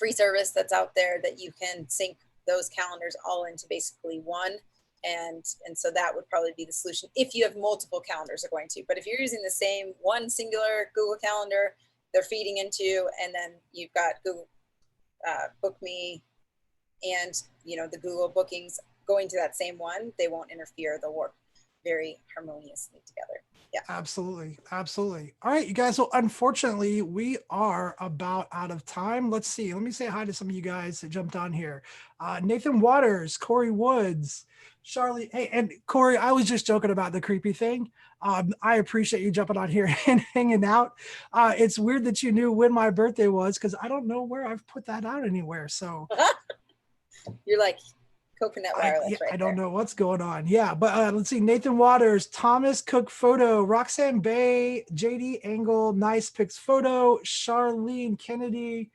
[SPEAKER 2] service that's out there that you can sync those calendars all into basically one. And so that would probably be the solution if you have multiple calendars are going to. But if you're using the same one singular Google Calendar, they're feeding into, and then you've got Google BookMe and the Google bookings going to that same one, they won't interfere. They'll work very harmoniously together. Yeah.
[SPEAKER 1] Absolutely. Absolutely. All right, you guys. So unfortunately, we are about out of time. Let's see. Let me say hi to some of you guys that jumped on here. Nathan Waters, Corey Woods, Charlie. Hey, and Corey, I was just joking about the creepy thing. I appreciate you jumping on here and hanging out. It's weird that you knew when my birthday was because I don't know where I've put that out anywhere. So
[SPEAKER 2] You're like coconut wireless right
[SPEAKER 1] I don't
[SPEAKER 2] there.
[SPEAKER 1] know what's going on. Yeah, but let's see. Nathan Waters, Thomas Cook Photo, Roxanne Bay, JD Angle, Nice Pics Photo, Charlene Kennedy.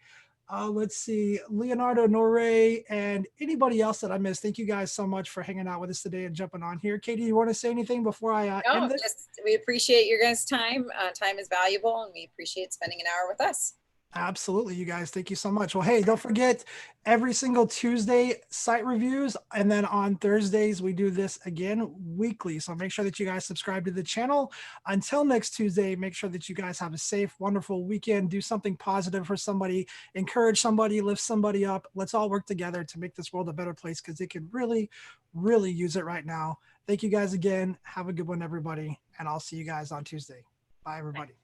[SPEAKER 1] Let's see, Leonardo Norre, and anybody else that I missed. Thank you guys so much for hanging out with us today and jumping on here. Katie, you want to say anything before I
[SPEAKER 2] No,
[SPEAKER 1] end this?
[SPEAKER 2] just we appreciate your guys' time. Time is valuable, and we appreciate spending an hour with us.
[SPEAKER 1] Absolutely, you guys. Thank you so much. Well, hey, don't forget every single Tuesday site reviews. And then on Thursdays, we do this again weekly. So make sure that you guys subscribe to the channel. Until next Tuesday, make sure that you guys have a safe, wonderful weekend. Do something positive for somebody, encourage somebody, lift somebody up. Let's all work together to make this world a better place because it could really, really use it right now. Thank you guys again. Have a good one, everybody. And I'll see you guys on Tuesday. Bye, everybody.